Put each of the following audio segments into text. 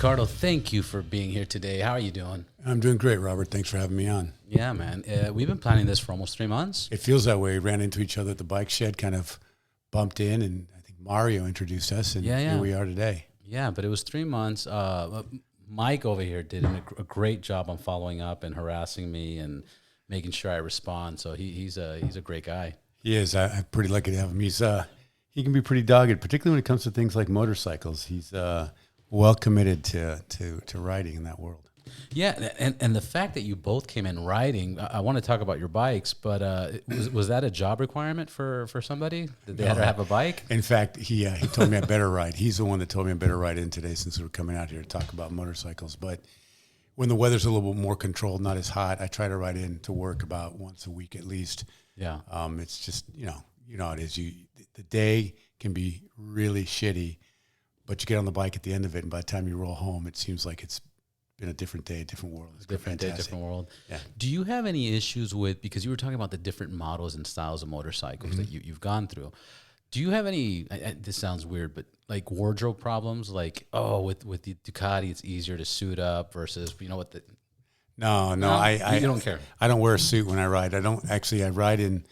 Ricardo, thank you for being here today. How are you doing? I'm doing great, Robert. Thanks for having me on. Yeah, man. We've been planning this for almost 3 months. It feels that way. We ran into each other at the bike shed, kind of bumped in, and I think Mario introduced us, and here we are today. Yeah, but it was 3 months. Mike over here did a great job on following up and harassing me and making sure I respond. So he's a great guy. He is. I'm pretty lucky to have him. He can be pretty dogged, particularly when it comes to things like motorcycles. He's well committed to riding in that world. Yeah, and the fact that you both came in riding, I want to talk about your bikes, but was that a job requirement for somebody? Did they have a bike? In fact, he told me I better ride. He's the one that told me I better ride in today since we're coming out here to talk about motorcycles. But when the weather's a little bit more controlled, not as hot, I try to ride in to work about once a week at least. Yeah. It's just, you know how it is. The day can be really shitty, but you get on the bike at the end of it, and by the time you roll home, it seems like it's been a different day, different world. It's different day, different world. Yeah. Do you have any issues with, because you were talking about the different models and styles of motorcycles that you've gone through. Do you have any, this sounds weird, but like wardrobe problems? Like, with the Ducati, it's easier to suit up versus, what the... No, you don't care. I don't wear a suit when I ride. I ride in,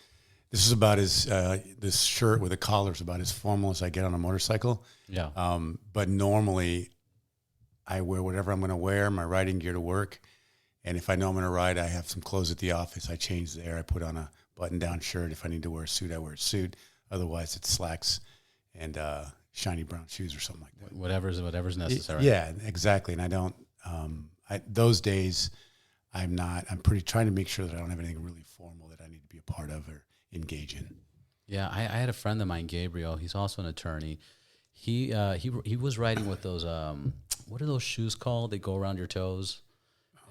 this is about this shirt with a collar is about as formal as I get on a motorcycle. Yeah. But normally I wear whatever I'm going to wear, my riding gear to work. And if I know I'm going to ride, I have some clothes at the office. I change there. I put on a button-down shirt. If I need to wear a suit, I wear a suit. Otherwise, it's slacks and shiny brown shoes or something like that. Whatever's necessary. Yeah, exactly. And I don't, those days, I'm pretty trying to make sure that I don't have anything really formal that I need to be a part of or engage in. Yeah, I had a friend of mine, Gabriel. He's also an attorney. He was riding with those, what are those shoes called? They go around your toes.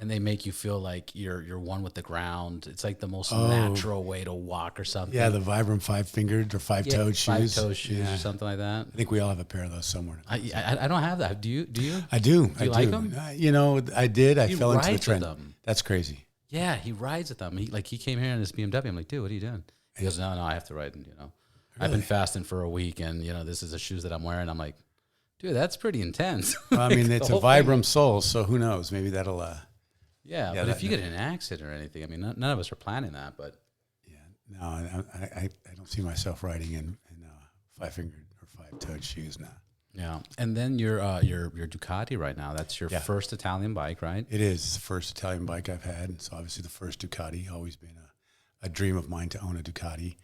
And they make you feel like you're one with the ground. It's like the most natural way to walk or something. Yeah, the Vibram 5-fingered or 5-toed shoes. 5-toe shoes or something like that. I think we all have a pair of those somewhere. I don't have that. Do you? I do. Do you like them? I did. I fell into the trend. Them. That's crazy. Yeah, he rides with them. He came here in his BMW. I'm like, dude, what are you doing? He goes, no, I have to ride. Really? I've been fasting for a week, and this is the shoes that I'm wearing. I'm like, dude, that's pretty intense. Well, I mean, it's a Vibram sole, so who knows? Maybe that'll. Yeah, but if you get in an accident or anything, I mean, none of us are planning that, but. Yeah, no, I don't see myself riding in 5-fingered or 5-toed shoes now. Yeah, and then your Ducati right now, that's your first Italian bike, right? It is. It's the first Italian bike I've had. It's obviously the first Ducati. Always been a dream of mine to own a Ducati.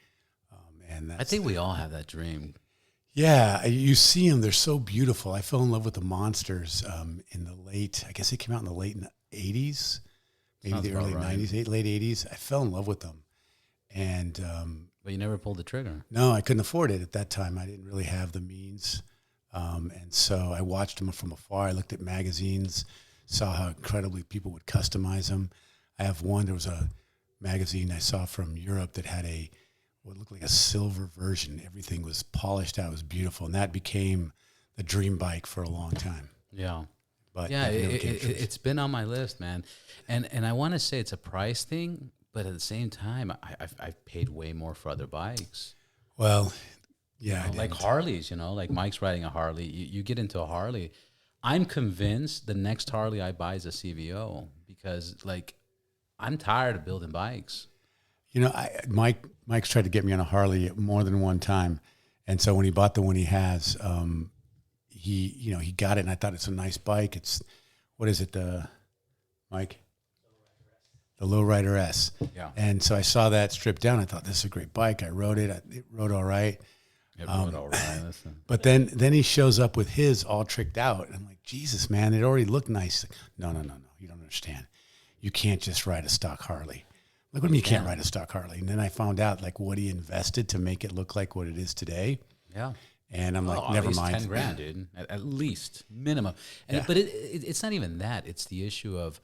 And I think we all have that dream. Yeah, you see them. They're so beautiful. I fell in love with the Monsters in the late, I guess they came out in the late 80s, maybe Sounds the early right. 90s, late 80s. I fell in love with them. And but you never pulled the trigger. No, I couldn't afford it at that time. I didn't really have the means. And so I watched them from afar. I looked at magazines, saw how incredibly people would customize them. I have one, there was a magazine I saw from Europe that had what looked like a silver version. Everything was polished out. It was beautiful. And that became the dream bike for a long time. Yeah. But yeah, it's been on my list, man. And I want to say it's a price thing, but at the same time, I've paid way more for other bikes. Well, yeah. Like Harleys, like Mike's riding a Harley. You get into a Harley. I'm convinced the next Harley I buy is a CVO because, I'm tired of building bikes. Mike's tried to get me on a Harley more than one time. And so when he bought the one he has, he got it, and I thought it's a nice bike. What is it, Mike? The Lowrider S. Yeah. And so I saw that stripped down. I thought, this is a great bike. I rode it. It rode all right. It rode all right. But then he shows up with his all tricked out. And I'm like, Jesus, man, it already looked nice. No. You don't understand. You can't just ride a stock Harley. Like, what do you mean you can't ride a stock Harley? And then I found out, what he invested to make it look like what it is today. Yeah. And I'm like, never mind. $10,000, dude. At least minimum. But it's not even that. It's the issue of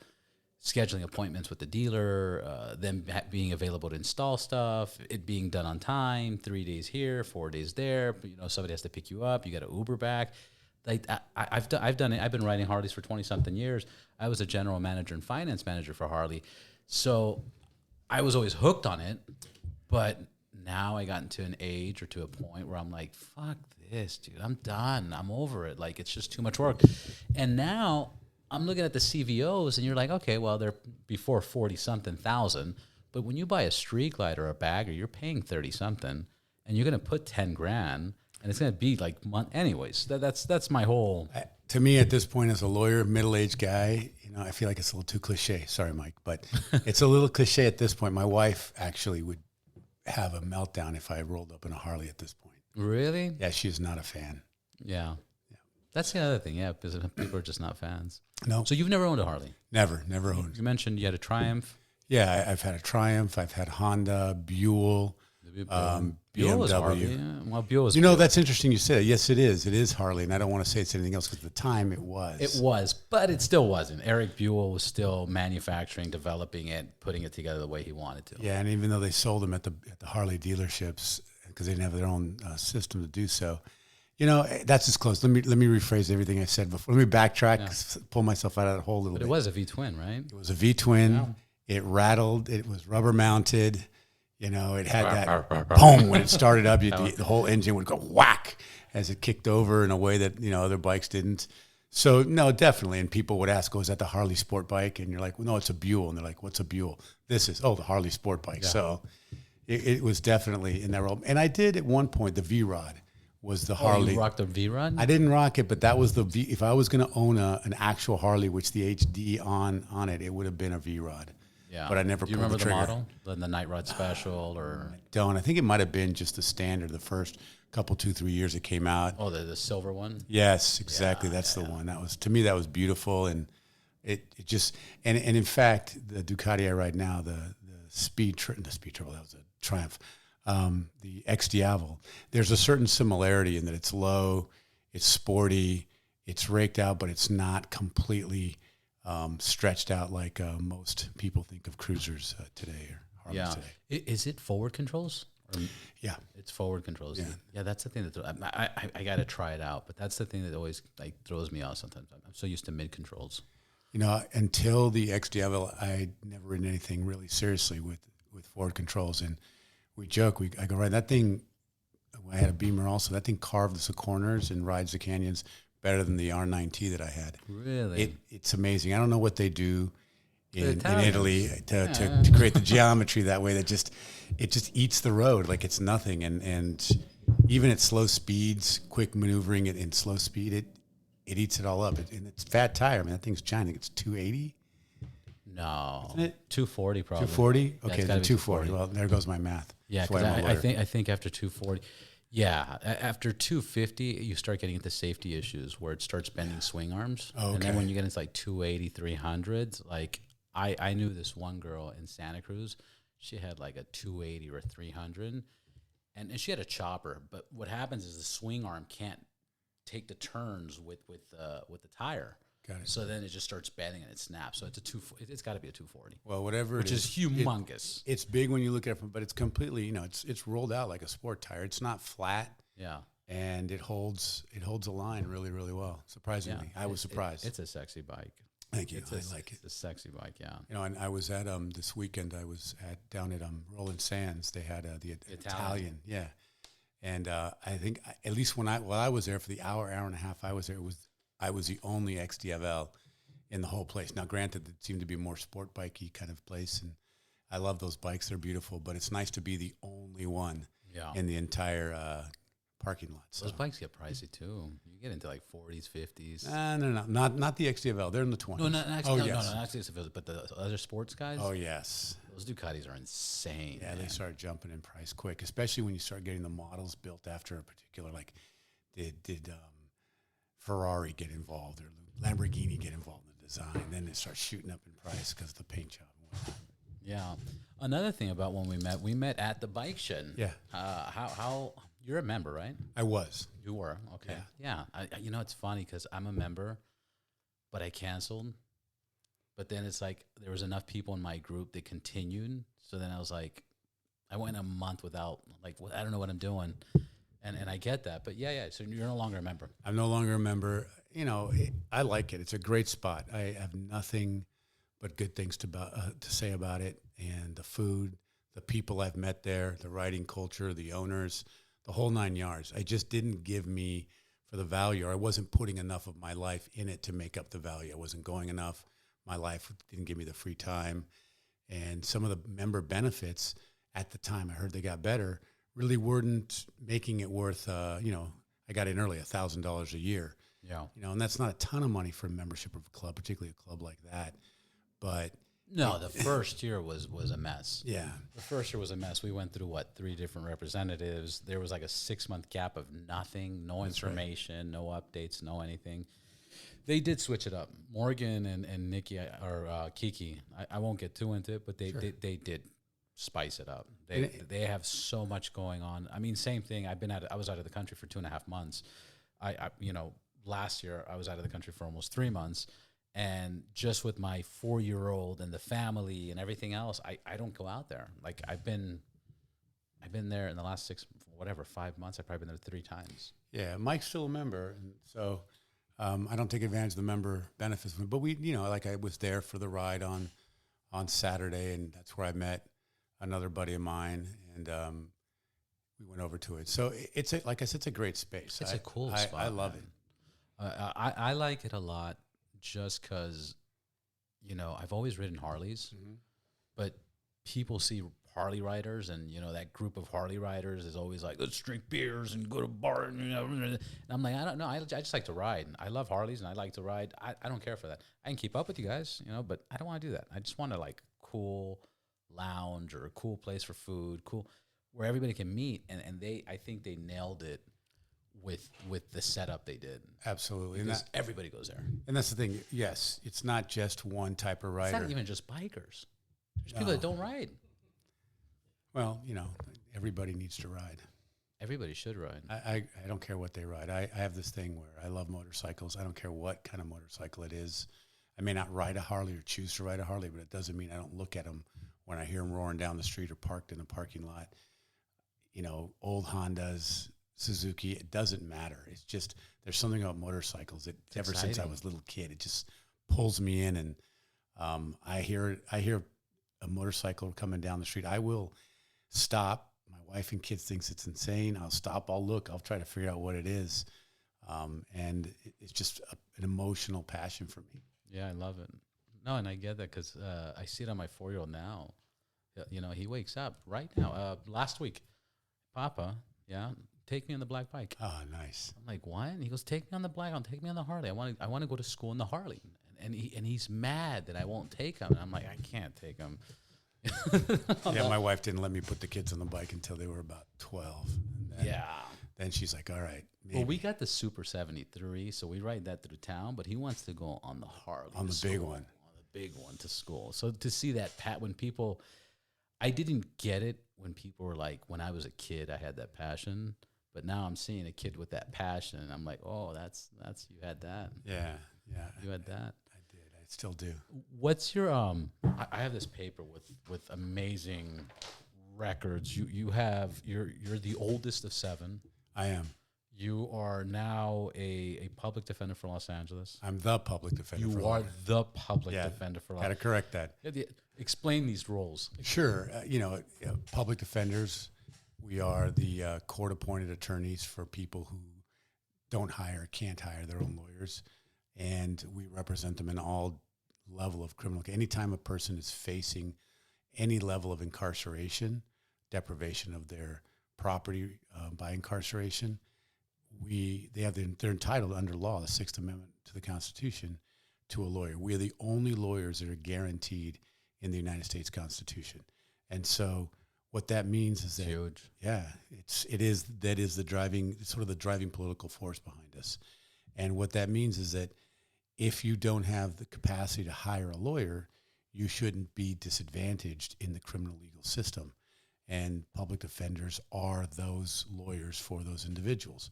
scheduling appointments with the dealer, them being available to install stuff, it being done on time, 3 days here, 4 days there. Somebody has to pick you up. You got to Uber back. I've done it. I've been riding Harleys for 20-something years. I was a general manager and finance manager for Harley, so I was always hooked on it. But now I got into an age or to a point where I'm like, fuck this, dude. I'm done. I'm over it. Like, it's just too much work. And now I'm looking at the CVOs, and you're like, okay, well, they're before 40-something thousand. But when you buy a streak light or a bagger, you're paying 30-something, and you're going to put 10 grand, and it's going to be like anyways. That's my whole. To me, at this point, as a lawyer, middle-aged guy, I feel like it's a little too cliche. Sorry, Mike, but it's a little cliche at this point. My wife actually would have a meltdown if I rolled up in a Harley at this point. Really? Yeah, she is not a fan. Yeah. That's the other thing, yeah, because people are just not fans. No. So you've never owned a Harley? Never owned. You mentioned you had a Triumph. Yeah, I've had a Triumph. I've had Honda, Buell, Buell is Harley. BMW. Yeah. Well, Buell is That's interesting you said it. Yes, it is. It is Harley, and I don't want to say it's anything else because at the time it was. It was, but it still wasn't. Eric Buell was still manufacturing, developing it, putting it together the way he wanted to. Yeah, and even though they sold them at the Harley dealerships because they didn't have their own system to do so, that's as close. Let me rephrase everything I said before. Let me backtrack, pull myself out of that hole a little bit. But it was a V-twin, right? It was a V-twin. Yeah. It rattled. It was rubber mounted. It had that boom when it started up. The whole engine would go whack as it kicked over in a way that other bikes didn't. So no, definitely. And people would ask, "Oh, is that the Harley sport bike?" And you're like, "Well, no, it's a Buell." And they're like, "What's a Buell?" This is the Harley sport bike. Yeah. So it was definitely in that role. And I did at one point the V-Rod was the Harley. You rocked the V-Rod? I didn't rock it, but that was the V. If I was going to own an actual Harley, which the HD on it, it would have been a V-Rod. Yeah, but I never. Do you remember the model, the Night Rod Special, or? I don't. I think it might have been just the standard. The first couple, 2-3 years it came out. Oh, the silver one. Yes, exactly. Yeah, that's the one. That was, to me, that was beautiful, and it just and in fact, the Ducati I ride now, the Speed Triple, that was a Triumph. The X Diavel. There's a certain similarity in that it's low, it's sporty, it's raked out, but it's not completely stretched out like most people think of cruisers today or Harleys today. Is it forward controls? Yeah, it's forward controls. Yeah, that's the thing that I got to try it out. But that's the thing that always throws me off sometimes. I'm so used to mid controls. Until the X Diavel, I'd never ridden anything really seriously with forward controls. And we joke, I go, right, that thing. I had a Beamer also. That thing carves the corners and rides the canyons better than the R9T that I had. Really? It's amazing. I don't know what they do in Italy to create the geometry that way. It just eats the road like it's nothing. And even at slow speeds, quick maneuvering it in slow speed, it eats it all up. And it's fat tire. I mean, that thing's giant. It's 280. No, isn't it 240 probably? 240. Okay, then 240. Well, there goes my math. Yeah, because I think after 240. Yeah, after 250, you start getting into safety issues where it starts bending swing arms. Oh, okay. And then when you get into like 280, 300s, like I knew this one girl in Santa Cruz, she had like a 280 or a 300, and she had a chopper. But what happens is the swing arm can't take the turns with the tire. Got it. So then it just starts bending and it snaps. So it's got to be a 240. Well, whatever which it is, humongous. It's big when you look at it, but it's completely, it's rolled out like a sport tire. It's not flat. Yeah. And it holds a line really, really well. Surprisingly, I was surprised. It's a sexy bike. Thank you. I like it. It's a sexy bike. Yeah. And I was at this weekend. I was down at Rolling Sands. They had the Italian. Yeah. And I think at least while I was there for the hour and a half I was there, I was the only XDFL in the whole place. Now, granted, it seemed to be a more sport bikey kind of place, and I love those bikes. They're beautiful, but it's nice to be the only one in the entire parking lot. So. Those bikes get pricey, too. You get into like 40s, 50s. No. Not the XDFL. They're in the 20s. No, not XDFL, but the other sports guys? Oh, yes. Those Ducatis are insane. Yeah, they start jumping in price quick, especially when you start getting the models built after a particular, like, did Ferrari get involved or Lamborghini get involved in the design. Then it starts shooting up in price because of the paint job. Yeah. Another thing about when we met at the bike shed. Yeah. How you're a member, right? I was. You were? Okay. Yeah. It's funny because I'm a member, but I canceled. But then it's like there was enough people in my group that continued. So then I was like, I went a month without, I don't know what I'm doing. And I get that, but yeah. So you're no longer a member. I'm no longer a member. I like it. It's a great spot. I have nothing but good things to say about it. And the food, the people I've met there, the writing culture, the owners, the whole 9 yards. I just didn't give me for the value, or I wasn't putting enough of my life in it to make up the value. I wasn't going enough. My life didn't give me the free time. And some of the member benefits at the time, I heard they got better, really weren't making it worth, I got in early, $1,000 a year. Yeah. And that's not a ton of money for a membership of a club, particularly a club like that. But no, the first year was a mess. yeah, The first year was a mess. We went through 3 different representatives. There was like a 6-month gap of nothing, no information, no updates, no anything. They did switch it up. Morgan and Nikki or Kiki. I won't get too into it, but they did spice it up. They have so much going on. I mean, same thing. I was out of the country for 2.5 months. Last year I was out of the country for almost 3 months. And just with my 4-year-old and the family and everything else, I don't go out there. Like I've been there in the last 5 months. I've probably been there 3 times. Yeah, Mike's still a member, and so I don't take advantage of the member benefits. But I was there for the ride on Saturday, and that's where I met another buddy of mine, and we went over to it. So it's a great space. It's a cool spot. I love it. I like it a lot. Just because, I've always ridden Harleys, but people see Harley riders, and, that group of Harley riders is always like, let's drink beers and go to bar. And I'm like, I don't know. I just like to ride. I love Harleys, and I like to ride. I don't care for that. I can keep up with you guys, but I don't want to do that. I just want to cool lounge or a cool place for food, where everybody can meet. And I think they nailed it with the setup they did. Absolutely. Because everybody goes there. And that's the thing. Yes, it's not just one type of rider. It's not even just bikers. There's people that don't ride. Well, everybody needs to ride. Everybody should ride. I don't care what they ride. I have this thing where I love motorcycles. I don't care what kind of motorcycle it is. I may not ride a Harley or choose to ride a Harley, but it doesn't mean I don't look at them when I hear them roaring down the street or parked in a parking lot. Old Hondas, Suzuki, it doesn't matter. It's just there's something about motorcycles that ever since I was a little kid, it just pulls me in. And I hear a motorcycle coming down the street. I will stop. My wife and kids thinks it's insane. I'll stop. I'll look. I'll try to figure out what it is. And it's just an emotional passion for me. Yeah, I love it. No, and I get that because I see it on my 4-year-old now. He wakes up right now. Last week, Papa, take me on the black bike. Oh, nice. I'm like, what? And he goes, take me on the black one. Take me on the Harley. I want to go to school in the Harley. And he's mad that I won't take him. And I'm like, I can't take him. Yeah, my wife didn't let me put the kids on the bike until they were about 12. Then she's like, all right. Maybe. Well, we got the Super 73, so we ride that through town, but he wants to go on the Harley. On the big one. On the big one to school. So to see that, when people, I didn't get it when people were like, when I was a kid, I had that passion. But now I'm seeing a kid with that passion, and I'm like, oh, that's you had that. Yeah. You had that. I did. I still do. What's your I have this paper with amazing records. You're the oldest of 7. I am. You are now a public defender for Los Angeles. I'm the public defender. You are the public defender for Los Angeles. Got to correct that. Explain these roles. Sure. Public defenders. We are the court-appointed attorneys for people who can't hire their own lawyers, and we represent them in all level of criminal. Anytime a person is facing any level of incarceration, deprivation of their property by incarceration, they're entitled under law, the 6th Amendment to the Constitution, to a lawyer. We are the only lawyers that are guaranteed in the United States Constitution, and so. What that means is that huge. Yeah, that is the driving political force behind us. And what that means is that if you don't have the capacity to hire a lawyer, you shouldn't be disadvantaged in the criminal legal system. And public defenders are those lawyers for those individuals.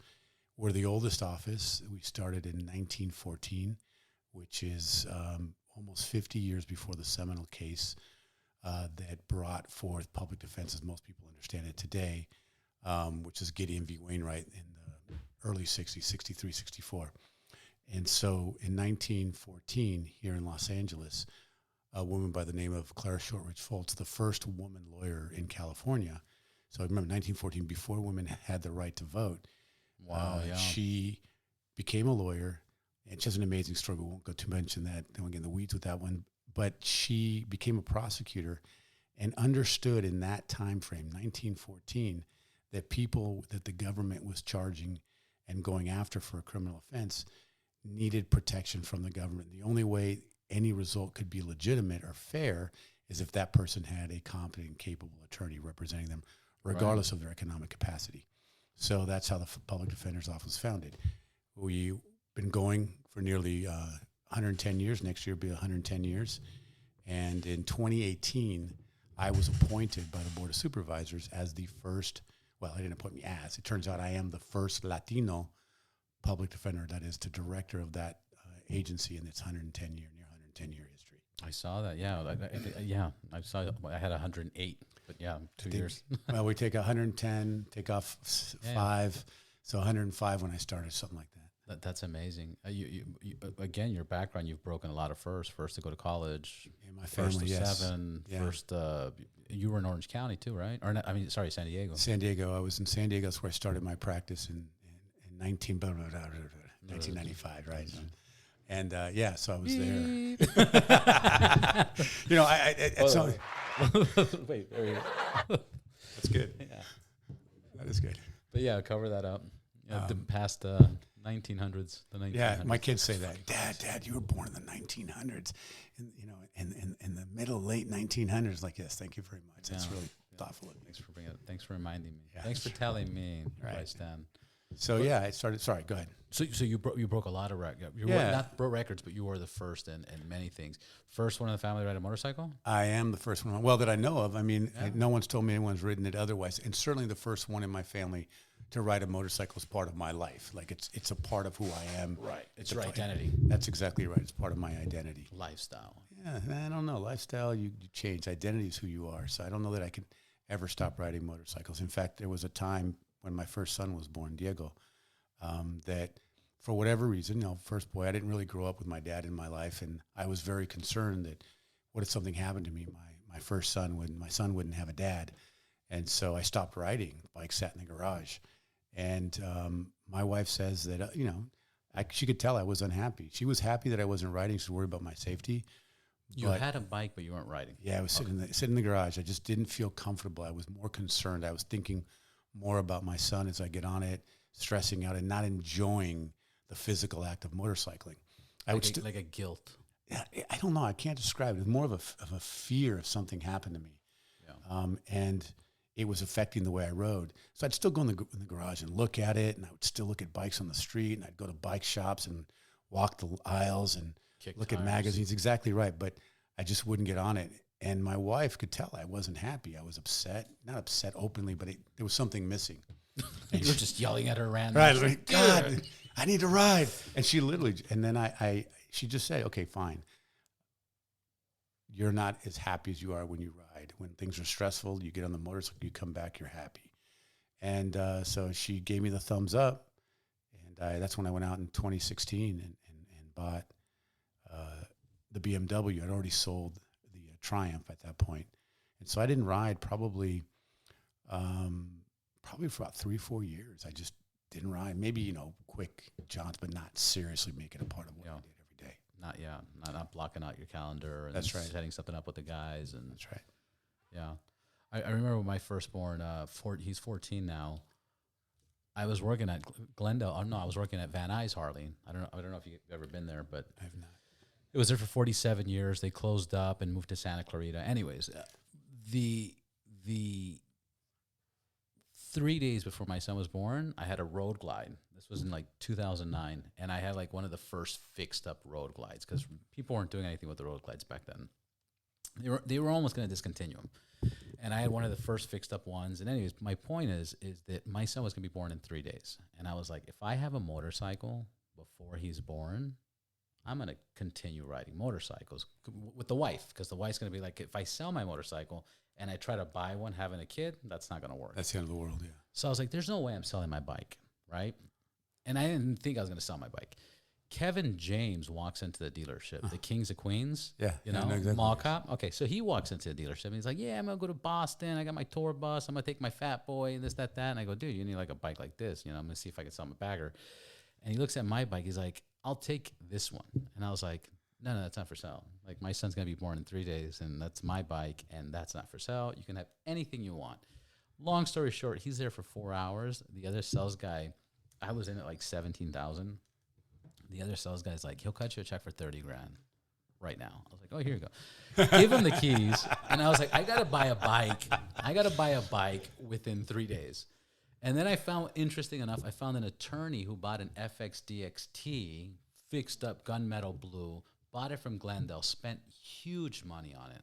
We're the oldest office. We started in 1914, which is almost 50 years before the seminal case that brought forth public defense as most people understand it today, which is Gideon v. Wainwright in the early 60s, 63, 64. And so in 1914, here in Los Angeles, a woman by the name of Clara Shortridge Foltz, the first woman lawyer in California. So I remember 1914, before women had the right to vote. Wow, yeah. She became a lawyer, and she has an amazing story. We won't go too much in that. Don't get in the weeds with that one. But she became a prosecutor and understood in that time frame, 1914, that people that the government was charging and going after for a criminal offense needed protection from the government. The only way any result could be legitimate or fair is if that person had a competent and capable attorney representing them, regardless of their economic capacity. So that's how the Public Defender's Office was founded. We've been going for nearly 110 years. Next year will be 110 years. And in 2018, I was appointed by the Board of Supervisors as the first, well, they didn't appoint me as. It turns out I am the first Latino public defender, that is, the director of that agency in its 110-year history. I saw that. Yeah, I saw. I had 108, but yeah, 2 years. Well, we take 110, take off 5, so 105 when I started, something like that. That's amazing. You again, your background, you've broken a lot of firsts. First to go to college. Yeah, my family, first to yes. 7. Yeah. First, you were in Orange County too, right? Or not, San Diego. San Diego. I was in San Diego. That's where I started my practice in 1995, right? And so I was there. Wait, there you go. That's good. Yeah, that is good. But yeah, cover that up. The past 1900s. The 1900s. Yeah, my kids say that. Dad, you were born in the 1900s, in the middle, late 1900s. Like, yes, thank you very much. That's really thoughtful of you. Thanks for bringing it. Thanks for reminding me. Yeah, thanks for telling me. Right, Stan. So I started. Sorry, go ahead. So you broke a lot of records. Not broke records, but you were the first in many things. First one in the family to ride a motorcycle. I am the first one. Well, that I know of. I mean, no one's told me anyone's ridden it otherwise, and certainly the first one in my family to ride a motorcycle is part of my life. Like it's a part of who I am. Right. It's your identity. That's exactly right. It's part of my identity. Lifestyle. Yeah, I don't know. Lifestyle, you change. Identity is who you are. So I don't know that I could ever stop riding motorcycles. In fact, there was a time when my first son was born, Diego, that for whatever reason, first boy, I didn't really grow up with my dad in my life, and I was very concerned that what if something happened to me? My first son my son wouldn't have a dad, and so I stopped riding. Bike sat in the garage, and my wife says that she could tell I was unhappy. She was happy that I wasn't riding. She was worried about my safety. You had a bike, but you weren't riding. Yeah, I was sitting in the garage. I just didn't feel comfortable. I was more concerned. I was thinking more about my son as I get on it, stressing out and not enjoying the physical act of motorcycling. Like a guilt. Yeah, I don't know. I can't describe it. It was more of a fear if something happened to me. Yeah. And it was affecting the way I rode. So I'd still go in the garage and look at it, and I would still look at bikes on the street, and I'd go to bike shops and walk the aisles and look at magazines. Exactly right. But I just wouldn't get on it. And my wife could tell I wasn't happy. I was upset. Not upset openly, but there was something missing. And you were just yelling at her randomly. Right. Like, God, I need to ride. And she literally, and then she just said, okay, fine. You're not as happy as you are when you ride. When things are stressful, you get on the motorcycle, you come back, you're happy. And so she gave me the thumbs up. And that's when I went out in 2016 and bought the BMW. I'd already sold the Triumph at that point. And so I didn't ride probably for about 3-4 years. I just didn't ride. Maybe, quick jaunts, but not seriously make it a part of what I did every day. Not blocking out your calendar. And that's right. Setting something up with the guys. And that's right. Yeah. I remember when my firstborn, he's 14 now. I was working at Glendale. Oh, no, I was working at Van Nuys Harley. I don't know if you've ever been there, but I have not. It was there for 47 years. They closed up and moved to Santa Clarita. Anyways, the 3 days before my son was born, I had a road glide. This was in 2009, and I had one of the first fixed up road glides because people weren't doing anything with the road glides back then. They were almost going to discontinue them, and I had one of the first fixed up ones. And anyways, my point is that my son was going to be born in 3 days, and I was like, if I have a motorcycle before he's born, I'm going to continue riding motorcycles with the wife, because the wife's going to be like, if I sell my motorcycle and I try to buy one having a kid, that's not going to work. That's the end of the world, yeah. So I was like, there's no way I'm selling my bike, right? And I didn't think I was going to sell my bike. Kevin James walks into the dealership, the Kings of Queens. Yeah, You know, exactly. mall cop. Okay, so he walks into the dealership and he's like, yeah, I'm going to go to Boston. I got my tour bus. I'm going to take my fat boy and this, that. And I go, dude, you need like a bike like this. You know, I'm going to see if I can sell him a bagger. And he looks at my bike. He's like, I'll take this one. And I was like, no, that's not for sale. Like, my son's going to be born in 3 days, and that's my bike, and that's not for sale. You can have anything you want. Long story short, he's there for 4 hours. The other sales guy, I was in at like 17,000. The other sales guy's like, he'll cut you a check for 30 grand right now. I was like, oh, here you go. Give him the keys. And I was like, I got to buy a bike. I got to buy a bike within 3 days. And then I found, interesting enough, I found an attorney who bought an FX DXT, fixed up gunmetal blue, bought it from Glendale, spent huge money on it,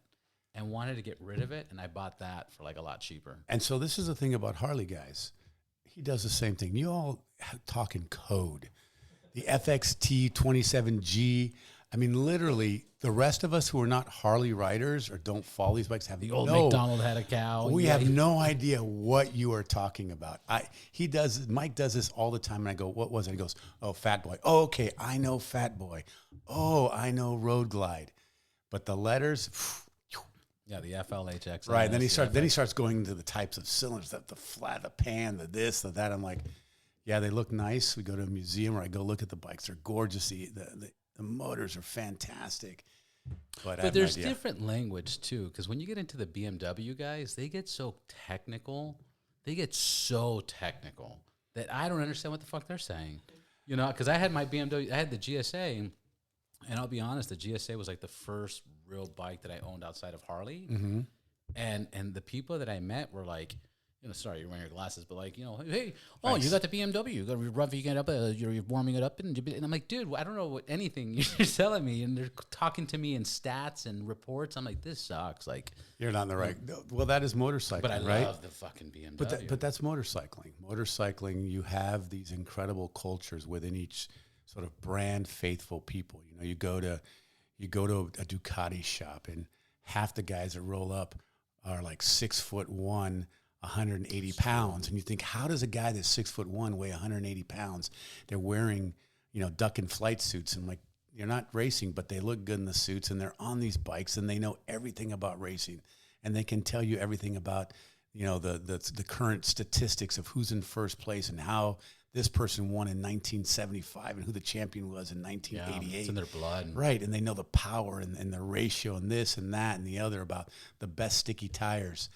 and wanted to get rid of it. And I bought that for like a lot cheaper. And so this is the thing about Harley, guys. He does the same thing. You all talk in code. The FXT 27G. I mean, literally, the rest of us who are not Harley riders or don't follow these bikes have The old McDonald had a cow. We have no idea what you are talking about. Mike does this all the time, and I go, what was it? He goes, oh, Fat Boy. Oh, okay, I know Fat Boy. Oh, I know Road Glide. But the letters... Yeah, the FLHX. Right. Then he starts going into the types of cylinders, the flat, the pan, the this, the that. I'm like, yeah, they look nice. We go to a museum, or I go look at the bikes. They're gorgeous. The motors are fantastic. But there's different language too, because when you get into the BMW guys, they get so technical. That I don't understand what the fuck they're saying. You know, because I had my BMW, I had the GSA, and I'll be honest, the GSA was like the first real bike that I owned outside of Harley. Mm-hmm. And the people that I met were like, you know, sorry, you're wearing your glasses, but like, you know, hey, oh, you got the BMW, you got roughing it up, you're warming it up, and I'm like, dude, I don't know what anything you're telling me, and they're talking to me in stats and reports. I'm like, this sucks. Like, you're not in the right. Well, that is motorcycling, but I right? love the fucking BMW. But that's motorcycling. Motorcycling, you have these incredible cultures within each sort of brand faithful people. You know, you go to a Ducati shop, and half the guys that roll up are like 6'1", 180 pounds, and you think, how does a guy that's 6'1" weigh 180 pounds? They're wearing, you know, duck and flight suits, and like, you're not racing, but they look good in the suits, and they're on these bikes, and they know everything about racing, and they can tell you everything about, you know, the current statistics of who's in first place and how this person won in 1975 and who the champion was in 1988. Yeah, it's in their blood. Right, and they know the power and the ratio and this and that and the other about the best sticky tires.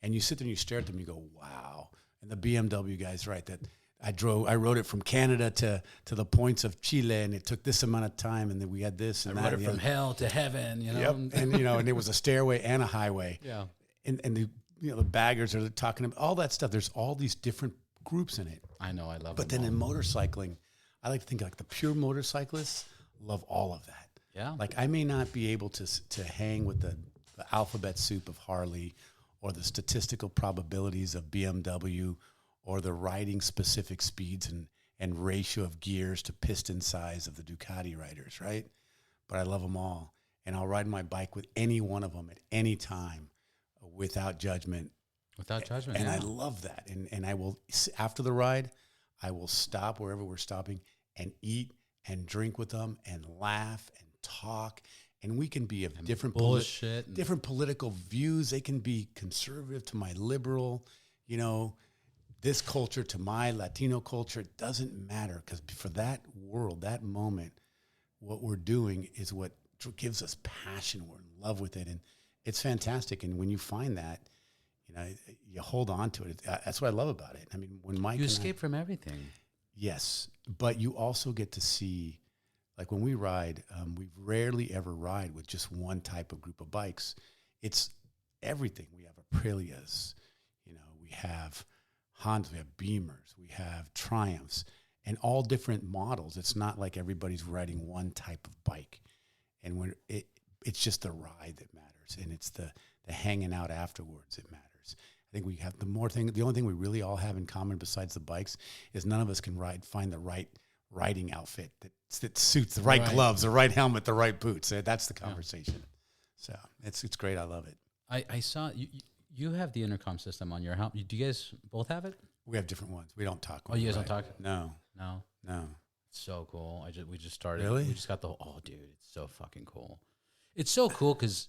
And you sit there and you stare at them and you go, wow. And the BMW guy's right, that I rode it from Canada to the points of Chile, and it took this amount of time, and then we had this and that. I rode it from hell to heaven, you know. Yep. And, you know, and it was a stairway and a highway. Yeah. And the, you know, the baggers are talking about all that stuff. There's all these different groups in it. I know, I love it. But then in motorcycling, I like to think like the pure motorcyclists love all of that. Yeah. Like, I may not be able to hang with the alphabet soup of Harley, or the statistical probabilities of BMW, or the riding specific speeds and ratio of gears to piston size of the Ducati riders, right? But I love them all. And I'll ride my bike with any one of them at any time without judgment. Without judgment, and yeah. I love that. And I will, after the ride, I will stop wherever we're stopping and eat and drink with them and laugh and talk. And we can be of different political views. They can be conservative to my liberal, you know, this culture to my Latino culture. It doesn't matter, because for that world, that moment, what we're doing is what gives us passion. We're in love with it. And it's fantastic. And when you find that, you know, you hold on to it. That's what I love about it. I mean, when Mike, you escape from everything. Yes, but you also get to see, like when we ride, we rarely ever ride with just one type of group of bikes. It's everything. We have Aprilias, you know, we have Hondas, we have Beamers, we have Triumphs, and all different models. It's not like everybody's riding one type of bike, and it's just the ride that matters, and it's the hanging out afterwards that matters. I think we have the only thing we really all have in common besides the bikes is none of us can find the right riding outfit that suits the right gloves, the right helmet, the right boots. That's the conversation. Yeah. So it's great. I love it. I saw you have the intercom system on your helmet. Do you guys both have it? We have different ones. We don't talk. Oh, you guys don't talk? No. No. No. It's so cool. We just started. Really? We just got the oh, dude, it's so fucking cool. It's so cool because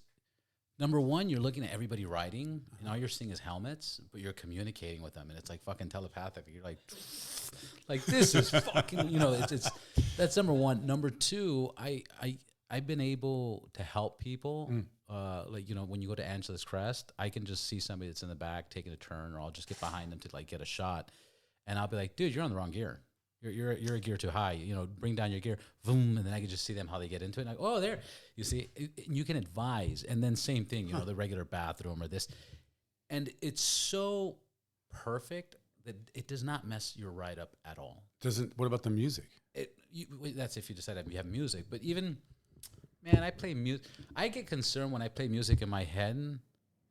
number one, you're looking at everybody riding, and all you're seeing is helmets, but you're communicating with them, and it's like fucking telepathic. You're like this is fucking, it's that's number one. Number two, I've been able to help people. When you go to Angela's Crest, I can just see somebody that's in the back taking a turn, or I'll just get behind them to like get a shot, and I'll be like, dude, you're on the wrong gear. You're a gear too high. Bring down your gear, boom, and then I can just see them how they get into it. And like, oh, there, you see, you can advise, and then same thing, the regular bathroom or this, and it's so perfect that it does not mess your ride up at all. What about the music? That's if you decide you have music, but even, man, I play music. I get concerned when I play music in my head, and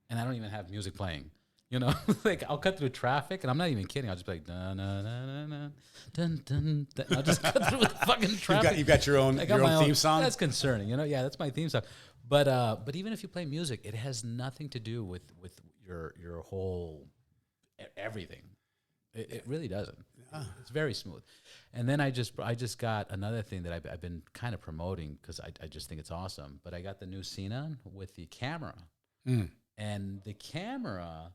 I don't even have music playing. Like I'll cut through traffic, and I'm not even kidding. I'll just be like, dun, dun, dun, dun, dun, dun, dun. I'll just cut through the fucking traffic. You've got your own theme song? That's concerning, Yeah, that's my theme song. But even if you play music, it has nothing to do with your whole everything. It really doesn't. It's very smooth. And then I just got another thing that I've been kind of promoting because I just think it's awesome. But I got the new Cena with the camera. And the camera,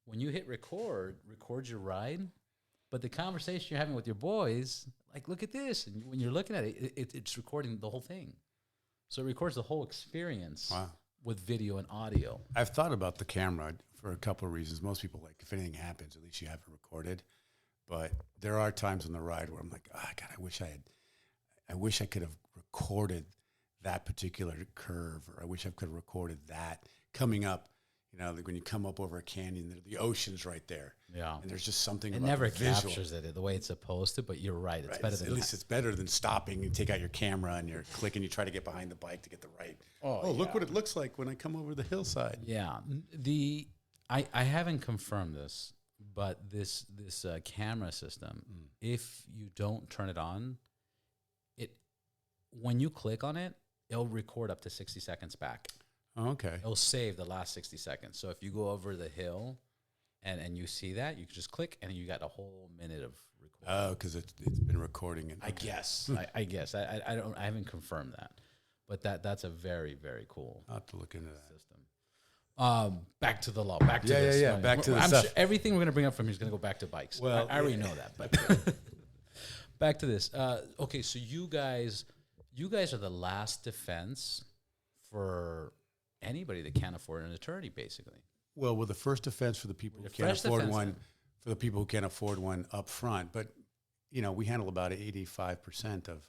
when you hit records your ride, but the conversation you're having with your boys, like, look at this. And when you're looking at it, it's recording the whole thing. So it records the whole experience with video and audio. I've thought about the camera for a couple of reasons. Most people, like, if anything happens, at least you have it recorded. But there are times on the ride where I'm like, God, I wish I could have recorded that particular curve, or I wish I could have recorded that coming up. Like when you come up over a canyon, the ocean's right there. Yeah. And there's just something about never the visual. captures it the way it's supposed to, but you're right. It's better than at least it's better than stopping and take out your camera and you're clicking, you try to get behind the bike to get the right. Look what it looks like when I come over the hillside. Yeah. I haven't confirmed this, but this camera system, if you don't turn it on, when you click on it, it'll record up to 60 seconds back. Oh, okay. It'll save the last 60 seconds. So if you go over the hill and you see that, you can just click and you got a whole minute of recording. Oh, because it's been recording it. I guess. I guess. I haven't confirmed that. But that's a very, very cool I'll have to look into that system. Back to the law. Back to this. Yeah. Back to the I'm stuff. Sure everything we're going to bring up from here is going to go back to bikes. Well, I already know that. But back to this. Okay, so you guys are the last defense for anybody that can't afford an attorney, basically. Well, we're the first defense for the people who can't afford one, for the people who can't afford one up front. But, we handle about 85% of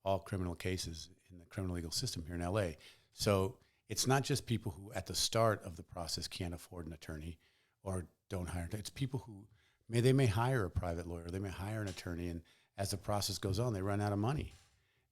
all criminal cases in the criminal legal system here in L.A. So it's not just people who at the start of the process can't afford an attorney or don't hire. It's people who may hire a private lawyer, they may hire an attorney, and as the process goes on, they run out of money.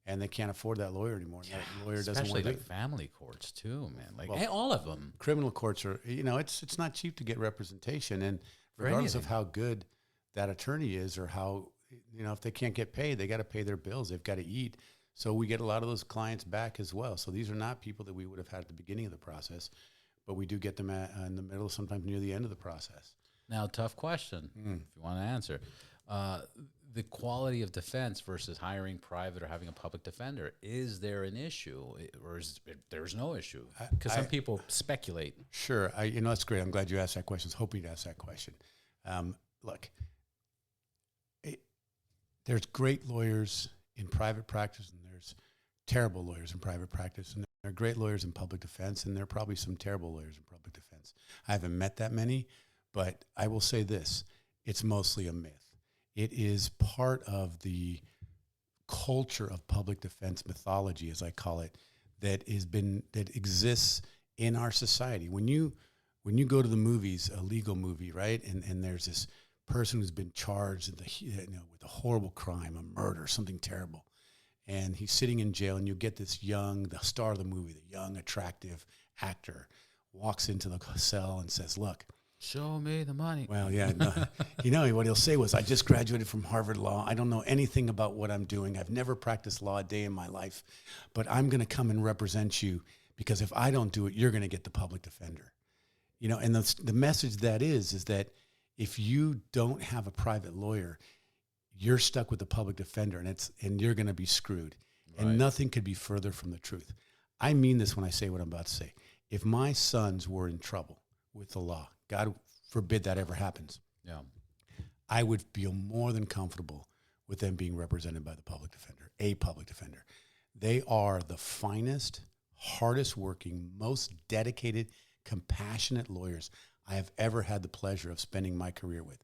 And they can't afford that lawyer anymore. Yeah, that lawyer doesn't want to do it. Especially like family courts too, man. Like all of them. Criminal courts are, it's not cheap to get representation. And regardless of how good that attorney is or how, if they can't get paid, they got to pay their bills. They've got to eat. So we get a lot of those clients back as well. So these are not people that we would have had at the beginning of the process, but we do get them in the middle, sometimes near the end of the process. Now, tough question, if you want to answer. The quality of defense versus hiring private or having a public defender, is there an issue or there's no issue? Because some people speculate. Sure. That's great. I'm glad you asked that question. I was hoping to ask that question. Look, there's great lawyers in private practice and there's terrible lawyers in private practice, and there are great lawyers in public defense, and there are probably some terrible lawyers in public defense. I haven't met that many, but I will say this, it's mostly a myth. It is part of the culture of public defense mythology, as I call it, that exists in our society. When you go to the movies, a legal movie, right, and there's this person who's been charged with a horrible crime, a murder, something terrible, and he's sitting in jail, and you get this the star of the movie, the young, attractive actor, walks into the cell and says, "Look, show me the money." Well, yeah. No, what he'll say was, "I just graduated from Harvard Law. I don't know anything about what I'm doing. I've never practiced law a day in my life, but I'm going to come and represent you because if I don't do it, you're going to get the public defender." And the message that is that if you don't have a private lawyer, you're stuck with the public defender, and you're going to be screwed. Right. And nothing could be further from the truth. I mean this when I say what I'm about to say. If my sons were in trouble with the law, God forbid that ever happens, Yeah. I would feel more than comfortable with them being represented by the public defender, a public defender. They are the finest, hardest working, most dedicated, compassionate lawyers I have ever had the pleasure of spending my career with.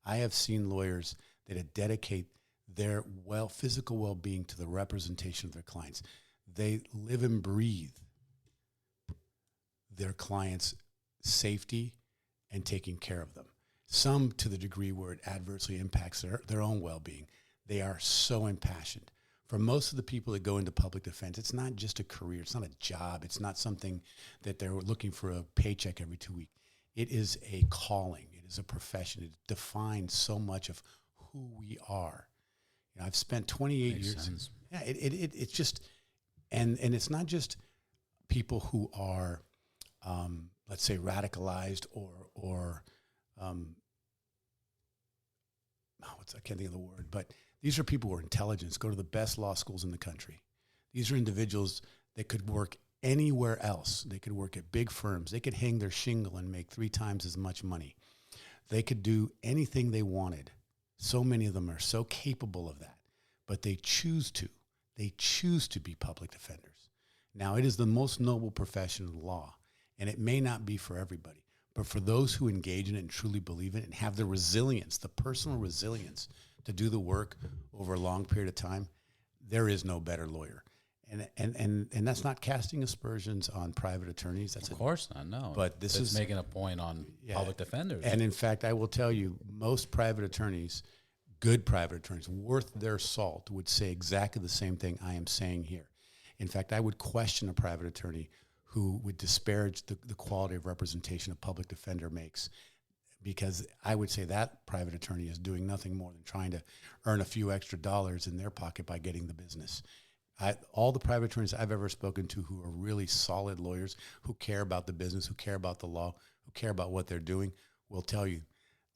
I have seen lawyers that dedicate their physical well-being to the representation of their clients. They live and breathe their clients' safety and taking care of them. Some to the degree where it adversely impacts their own well-being. They are so impassioned. For most of the people that go into public defense, it's not just a career. It's not a job. It's not something that they're looking for a paycheck every 2 weeks. It is a calling. It is a profession. It defines so much of who we are. You know, I've spent 28 Makes years. sense. Yeah, it's just, and it's not just people who are, let's say, radicalized or I can't think of the word, but these are people who are intelligent, go to the best law schools in the country. These are individuals that could work anywhere else. They could work at big firms. They could hang their shingle and make 3 times as much money. They could do anything they wanted. So many of them are so capable of that, but they choose to. They choose to be public defenders. Now, it is the most noble profession of the law, and it may not be for everybody. But for those who engage in it and truly believe it and have the resilience, the personal resilience to do the work over a long period of time, there is no better lawyer. And that's not casting aspersions on private attorneys. That's Of course not, no. But this That's is making a point on public defenders. And in fact, I will tell you, most private attorneys, good private attorneys, worth their salt, would say exactly the same thing I am saying here. In fact, I would question a private attorney who would disparage the quality of representation a public defender makes, because I would say that private attorney is doing nothing more than trying to earn a few extra dollars in their pocket by getting the business. All the private attorneys I've ever spoken to who are really solid lawyers, who care about the business, who care about the law, who care about what they're doing, will tell you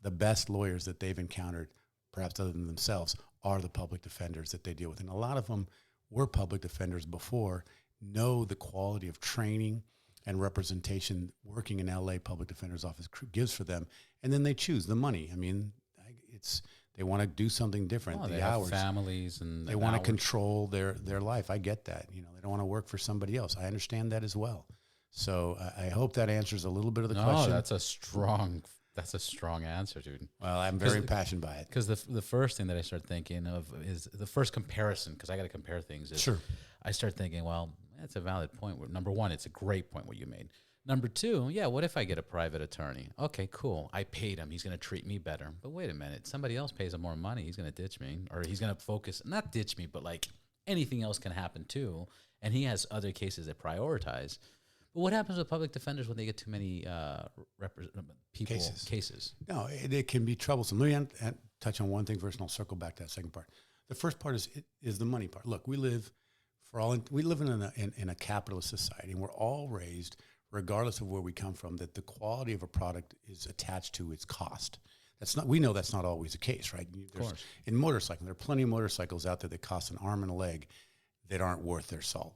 the best lawyers that they've encountered, perhaps other than themselves, are the public defenders that they deal with. And a lot of them were public defenders before, know the quality of training and representation working in LA Public Defender's Office gives for them, and then they choose the money. I mean, they want to do something different. They the have hours, families, and they want to control their life. I get that. You know, they don't want to work for somebody else. I understand that as well. So I hope that ansers a little bit of the question. No, that's a strong answer, dude. Well, I'm very impassioned by it. Because the first thing that I start thinking of is the first comparison, because I got to compare things. Is Sure. I start thinking, well, that's a valid point. Number one, it's a great point what you made. Number two, yeah, what if I get a private attorney? Okay, cool. I paid him. He's going to treat me better. But wait a minute. Somebody else pays him more money. He's going to ditch me, or he's going to focus, not ditch me, but like anything else can happen too. And he has other cases that prioritize. But what happens with public defenders when they get too many cases? No, it can be troublesome. Let me touch on one thing first, and I'll circle back to that second part. The first part is the money part. Look, we live in a capitalist society, and we're all raised, regardless of where we come from, that the quality of a product is attached to its cost. We know that's not always the case, right? Of course. In motorcycling, there are plenty of motorcycles out there that cost an arm and a leg that aren't worth their salt.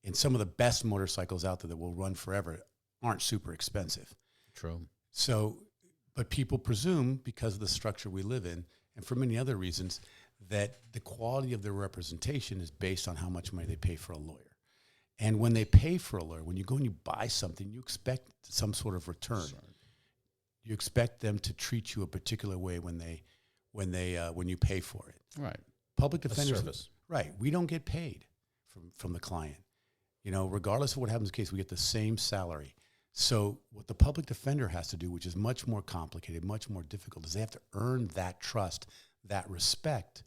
And some of the best motorcycles out there that will run forever aren't super expensive. True. So, but people presume, because of the structure we live in, and for many other reasons, that the quality of their representation is based on how much money they pay for a lawyer. And when they pay for a lawyer, when you go and you buy something, you expect some sort of return. Sorry. You expect them to treat you a particular way when you pay for it. Right. Public defenders, service. Right? We don't get paid from the client. You know, regardless of what happens in the case, we get the same salary. So what the public defender has to do, which is much more complicated, much more difficult, is they have to earn that trust, that respect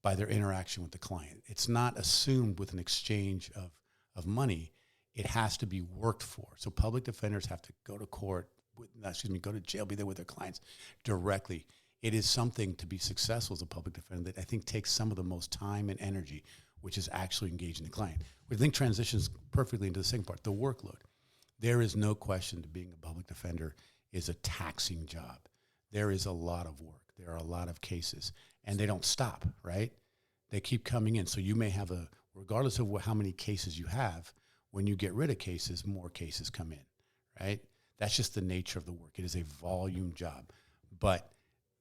by their interaction with the client. It's not assumed with an exchange of money. It has to be worked for. So public defenders have to go to court, go to jail, be there with their clients directly. It is something to be successful as a public defender that I think takes some of the most time and energy, which is actually engaging the client. Which I think transitions perfectly into the second part, the workload. There is no question that being a public defender is a taxing job. There is a lot of work. there are a lot of cases, and they don't stop, right? They keep coming in. So you may have regardless of how many cases you have, when you get rid of cases, more cases come in, right? That's just the nature of the work. It is a volume job. But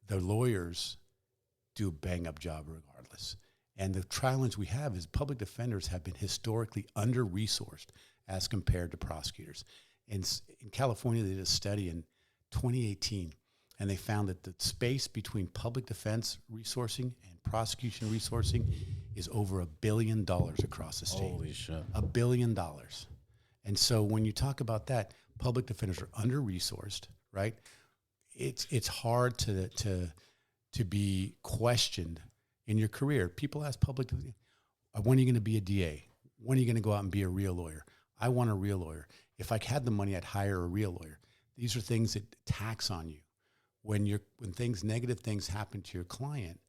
the lawyers do a bang-up job regardless. And the challenge we have is public defenders have been historically under-resourced as compared to prosecutors. In California, they did a study in 2018, and they found that the space between public defense resourcing and prosecution resourcing is over $1 billion across the state. Holy shit. $1 billion. And so when you talk about that, public defenders are under-resourced, right? It's hard to be questioned in your career. People ask when are you going to be a DA? When are you going to go out and be a real lawyer? I want a real lawyer. If I had the money, I'd hire a real lawyer. These are things that tax on you. When negative things happen to your client,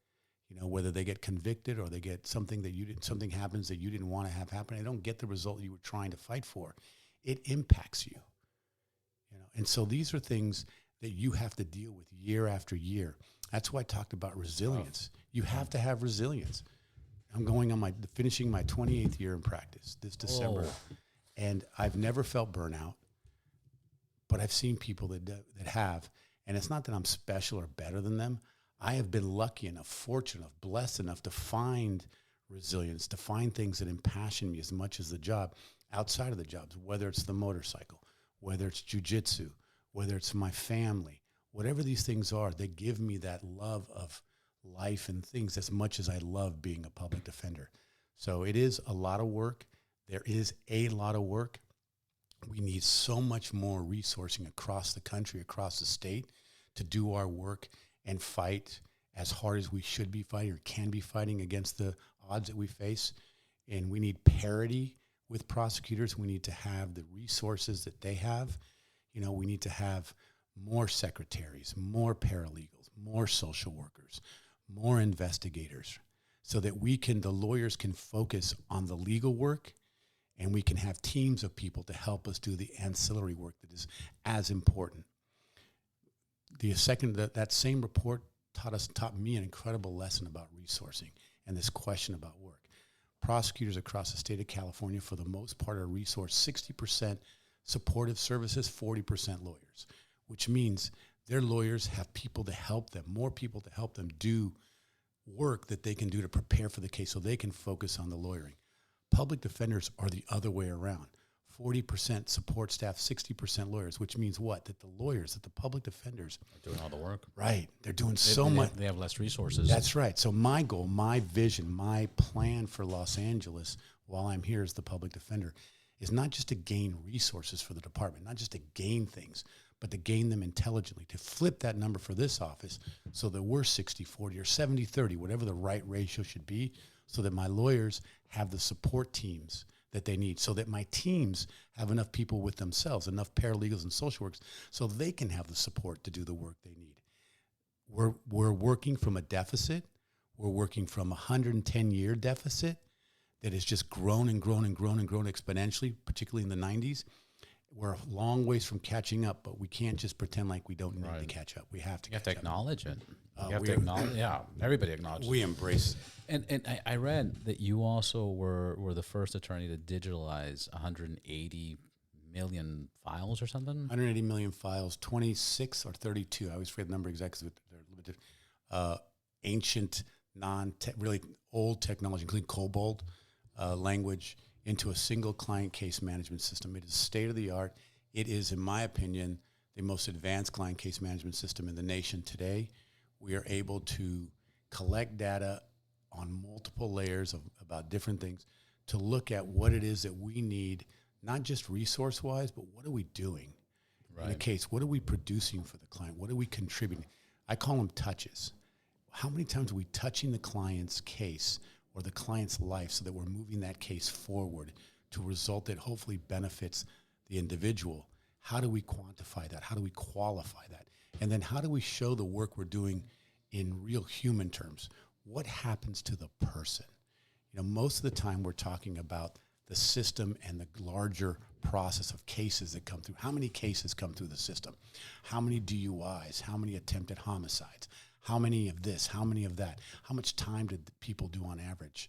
whether they get convicted or they get something happens that you didn't want to have happen, they don't get the result you were trying to fight for. It impacts you. And so these are things that you have to deal with year after year. That's why I talked about resilience. You have to have resilience. I'm finishing my 28th year in practice this December, and I've never felt burnout, but I've seen people that have, and it's not that I'm special or better than them. I have been lucky enough, fortunate enough, blessed enough to find resilience, to find things that impassion me as much as the job outside of the jobs, whether it's the motorcycle, whether it's jujitsu, whether it's my family, whatever these things are, they give me that love of life and things as much as I love being a public defender. So it is a lot of work. There is a lot of work. We need so much more resourcing across the country, across the state, to do our work and fight as hard as we should be fighting or can be fighting against the odds that we face. And we need parity with prosecutors. We need to have the resources that they have. We need to have more secretaries, more paralegals, more social workers, more investigators, so that the lawyers can focus on the legal work, and we can have teams of people to help us do the ancillary work that is as important. That same report taught me an incredible lesson about resourcing and this question about work. Prosecutors across the state of California, for the most part, are resourced 60% supportive services, 40% lawyers, which means their lawyers have people to help them, more people to help them do work that they can do to prepare for the case so they can focus on the lawyering. Public defenders are the other way around. 40% support staff, 60% lawyers, which means what? That the public defenders are doing all the work. Right. They're doing so much. They have less resources. That's right. So my goal, my vision, my plan for Los Angeles while I'm here as the public defender is not just to gain resources for the department, not just to gain things, but to gain them intelligently, to flip that number for this office so that we're 60-40 or 70-30, whatever the right ratio should be, so that my lawyers have the support teams that they need, so that my teams have enough people with themselves, enough paralegals and social workers, so they can have the support to do the work they need. We're working from a deficit. We're working from a 110-year deficit that has just grown and grown and grown and grown exponentially, particularly in the 90s. We're a long ways from catching up, but we can't just pretend like we don't need to catch up. We have to. You have to acknowledge it. You have to acknowledge. Yeah, everybody acknowledges. We embrace. And I read that you also were the first attorney to digitalize 180 million files or something. 180 million files, 26 or 32. I always forget the number exactly. They're a little bit ancient, really old technology, including COBOL language, into a single client case management system. It is state of the art. It is, in my opinion, the most advanced client case management system in the nation today. We are able to collect data on multiple layers about different things to look at what it is that we need, not just resource-wise, but what are we doing in a case? What are we producing for the client? What are we contributing? I call them touches. How many times are we touching the client's case or the client's life so that we're moving that case forward to a result that hopefully benefits the individual? How do we quantify that? How do we qualify that? And then how do we show the work we're doing in real human terms? What happens to the person? Most of the time we're talking about the system and the larger process of cases that come through. How many cases come through the system? How many DUIs? How many attempted homicides? How many of this? How many of that? How much time did the people do on average?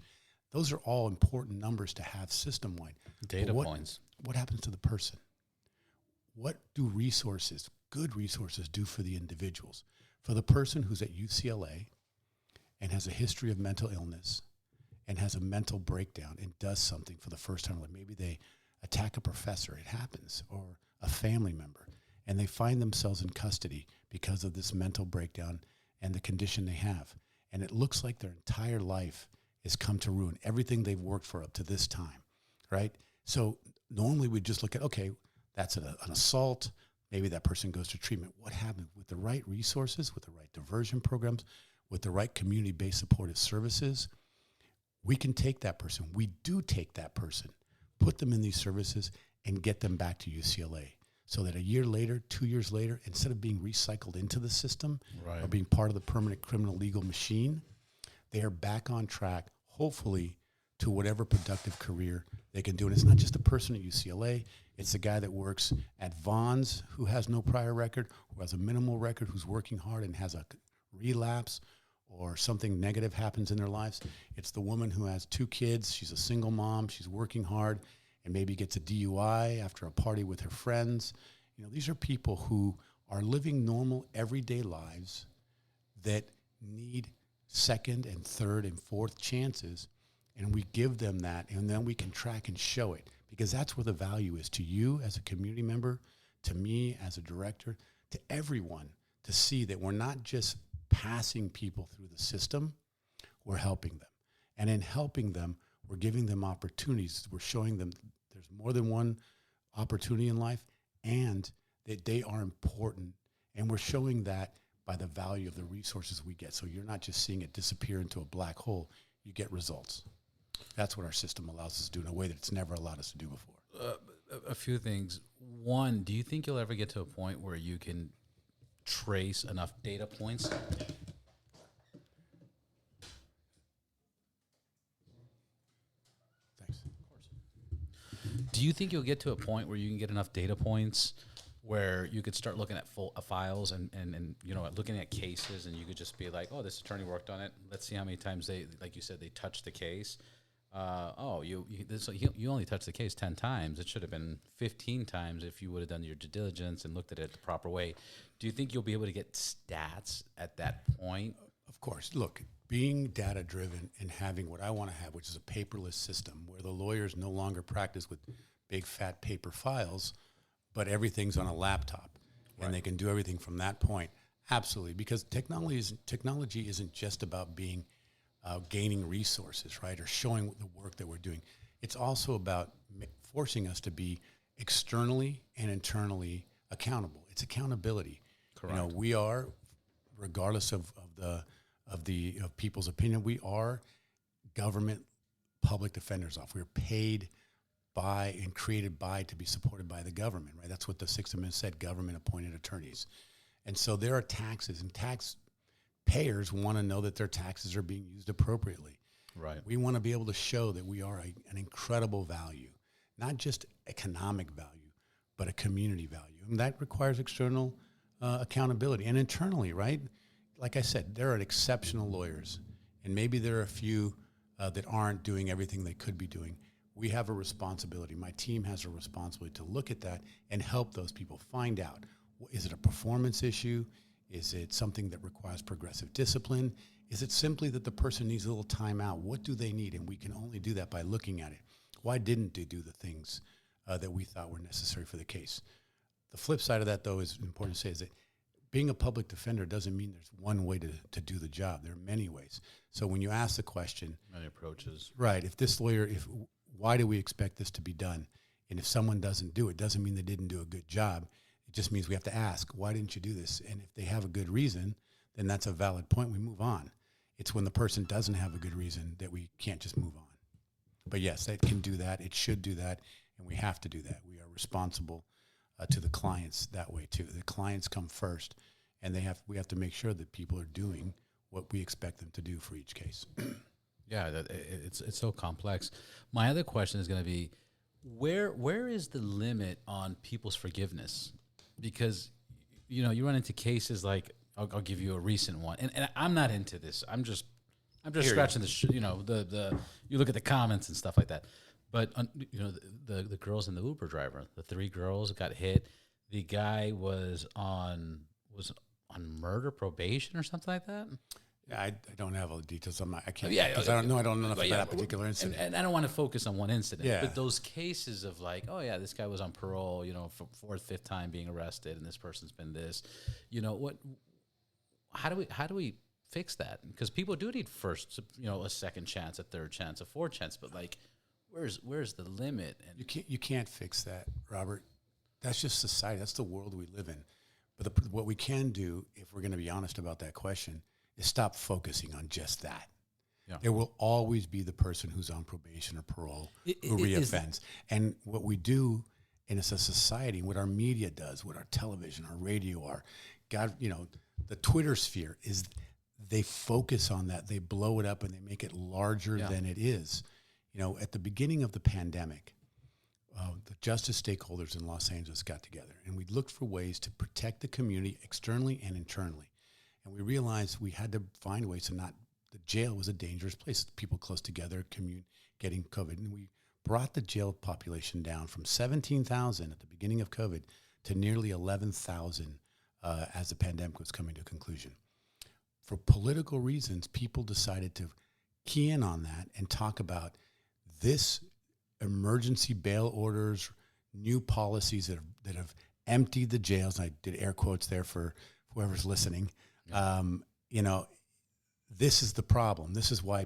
Those are all important numbers to have system-wide. Data points. What happens to the person? What do resources, good resources, do for the individuals? For the person who's at UCLA and has a history of mental illness and has a mental breakdown and does something for the first time, like maybe they attack a professor, it happens, or a family member, and they find themselves in custody because of this mental breakdown and the condition they have. And it looks like their entire life has come to ruin, everything they've worked for up to this time, right? So normally we just look at, okay, that's an assault. Maybe that person goes to treatment. What happened? With the right resources, with the right diversion programs, with the right community-based supportive services, we can take that person. We do take that person, put them in these services, and get them back to UCLA. So that a year later, 2 years later, instead of being recycled into the system or being part of the permanent criminal legal machine, they are back on track, hopefully, to whatever productive career they can do. And it's not just a person at UCLA. It's the guy that works at Vaughn's who has no prior record, who has a minimal record, who's working hard and has a relapse or something negative happens in their lives. It's the woman who has 2 kids. She's a single mom. She's working hard and maybe gets a DUI after a party with her friends. You know, these are people who are living normal, everyday lives that need second and third and fourth chances, and we give them that, and then we can track and show it, because that's where the value is to you as a community member, to me as a director, to everyone, to see that we're not just passing people through the system, we're helping them. And in helping them, we're giving them opportunities. We're showing them there's more than one opportunity in life, and that they are important, and we're showing that by the value of the resources we get. So you're not just seeing it disappear into a black hole, you get results. That's what our system allows us to do in a way that it's never allowed us to do before. A few things. One, do you think you'll ever get to a point where you can trace enough data points? Thanks. Of course. Do you think you'll get to a point where you can get enough data points where you could start looking at full files and you know, looking at cases, and you could just be like, oh, this attorney worked on it. Let's see how many times they, like you said, they touched the case. You only touched the case 10 times. It should have been 15 times if you would have done your due diligence and looked at it the proper way. Do you think you'll be able to get stats at that point? Of course. Look, being data-driven and having what I want to have, which is a paperless system where the lawyers no longer practice with big, fat paper files, but everything's on a laptop, and they can do everything from that point. Absolutely, because technology isn't just about being gaining resources, right, or showing the work that we're doing. It's also about forcing us to be externally and internally accountable. It's accountability. Correct. You know, we are, regardless of people's opinion, we are government public defenders office. We're paid by and created by to be supported by the government, right? That's what the Sixth Amendment said, government appointed attorneys. And so there are taxes, and taxpayers want to know that their taxes are being used appropriately. Right. We want to be able to show that we are an incredible value, not just economic value, but a community value. And that requires external accountability. And internally, right? Like I said, there are exceptional lawyers, and maybe there are a few that aren't doing everything they could be doing. We have a responsibility. My team has a responsibility to look at that and help those people find out, is it a performance issue? Is it something that requires progressive discipline? Is it simply that the person needs a little time out? What do they need? And we can only do that by looking at it. Why didn't they do the things that we thought were necessary for the case? The flip side of that, though, is important to say, is that being a public defender doesn't mean there's one way to do the job. There are many ways. So when you ask the question, many approaches. Right. If this lawyer, why do we expect this to be done? And if someone doesn't do it, doesn't mean they didn't do a good job. It just means we have to ask, why didn't you do this? And if they have a good reason, then that's a valid point. We move on. It's when the person doesn't have a good reason that we can't just move on. But yes, it can do that. It should do that. And we have to do that. We are responsible to the clients that way too. The clients come first, and we have to make sure that people are doing what we expect them to do for each case. Yeah, it's so complex. My other question is going to be, where is the limit on people's forgiveness? Because, you know, you run into cases like I'll give you a recent one, and I'm not into this. I'm just scratching the you look at the comments and stuff like that. But the girls and the Uber driver, the 3 girls got hit. The guy was on murder probation or something like that. Yeah, I don't have all the details. I can't. Yeah, because I don't know enough about that particular incident. And I don't want to focus on one incident. Yeah. But those cases of like, oh yeah, this guy was on parole, for 4th, 5th time being arrested, and this person's been this. How do we fix that? Because people do need first, a second chance, a third chance, a 4th chance. But like, where's the limit? And you can't fix that, Robert. That's just society. That's the world we live in. But what we can do, if we're going to be honest about that question, is stop focusing on just that. Yeah. There will always be the person who's on probation or parole who reoffends. And what we do as a society, what our media does, what our television, our radio, the Twitter sphere is they focus on that. They blow it up and they make it larger than it is. At the beginning of the pandemic, the justice stakeholders in Los Angeles got together and we looked for ways to protect the community externally and internally. And we realized we had to find ways to the jail was a dangerous place. People close together, getting COVID. And we brought the jail population down from 17,000 at the beginning of COVID to nearly 11,000 as the pandemic was coming to a conclusion. For political reasons, people decided to key in on that and talk about this emergency bail orders, new policies that have emptied the jails. And I did air quotes there for whoever's listening. This is the problem. This is why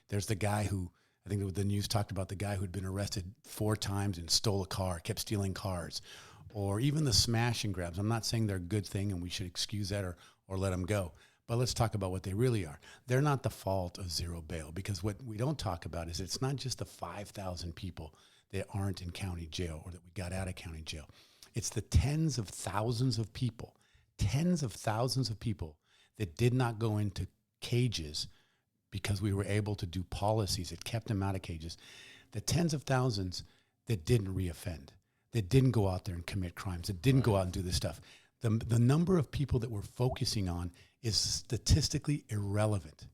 there's the guy who, I think the news talked about the guy who'd been arrested 4 times and stole a car, kept stealing cars, or even the smash and grabs. I'm not saying they're a good thing and we should excuse that or let them go. But let's talk about what they really are. They're not the fault of zero bail, because what we don't talk about is it's not just the 5,000 people that aren't in county jail or that we got out of county jail. It's the tens of thousands of people that did not go into cages because we were able to do policies that kept them out of cages. The tens of thousands that didn't reoffend, that didn't go out there and commit crimes, that didn't go out and do this stuff. The number of people that we're focusing on is statistically irrelevant.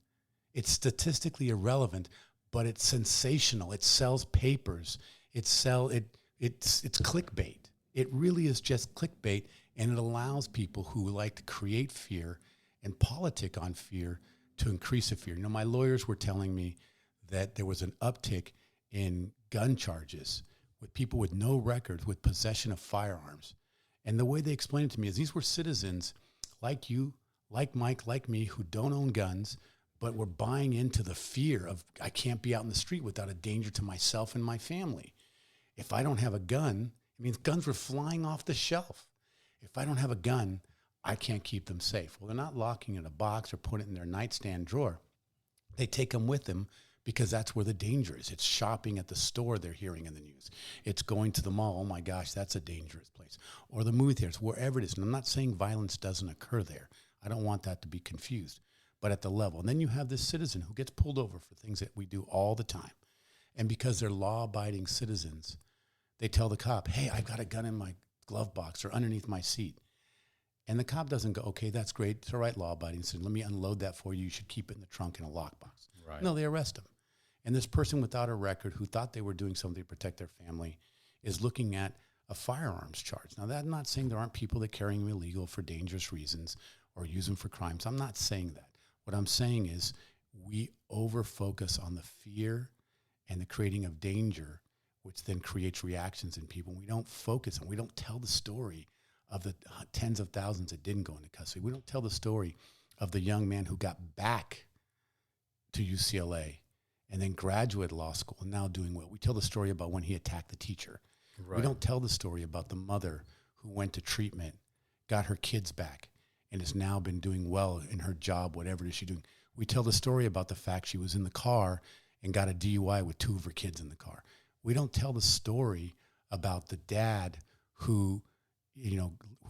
It's statistically irrelevant, but it's sensational. It sells papers. It's clickbait. It really is just clickbait, and it allows people who like to create fear and politic on fear to increase the fear. My lawyers were telling me that there was an uptick in gun charges with people with no records with possession of firearms. And the way they explained it to me is these were citizens like you, like Mike, like me, who don't own guns, but were buying into the fear of, I can't be out in the street without a danger to myself and my family. If I don't have a gun, it means guns were flying off the shelf. If I don't have a gun, I can't keep them safe. Well, they're not locking it in a box or putting it in their nightstand drawer. They take them with them because that's where the danger is. It's shopping at the store they're hearing in the news. It's going to the mall. Oh my gosh, that's a dangerous place. Or the movie theaters, wherever it is. And I'm not saying violence doesn't occur there. I don't want that to be confused. But at the level. And then you have this citizen who gets pulled over for things that we do all the time. And because they're law-abiding citizens, they tell the cop, hey, I've got a gun in my glove box or underneath my seat. And the cop doesn't go, okay, that's great. It's all right, law-abiding citizen. Let me unload that for you. You should keep it in the trunk in a lockbox. Right. No, they arrest him. And this person without a record who thought they were doing something to protect their family is looking at a firearms charge. Now, I'm not saying there aren't people that carry them illegal for dangerous reasons or use them for crimes. I'm not saying that. What I'm saying is we over-focus on the fear and the creating of danger, which then creates reactions in people. We don't focus on, we don't tell the story of the tens of thousands that didn't go into custody. We don't tell the story of the young man who got back to UCLA and then graduated law school and now doing well. We tell the story about when he attacked the teacher. Right. We don't tell the story about the mother who went to treatment, got her kids back, and has now been doing well in her job, whatever it is she's doing. We tell the story about the fact she was in the car and got a DUI with 2 of her kids in the car. We don't tell the story about the dad who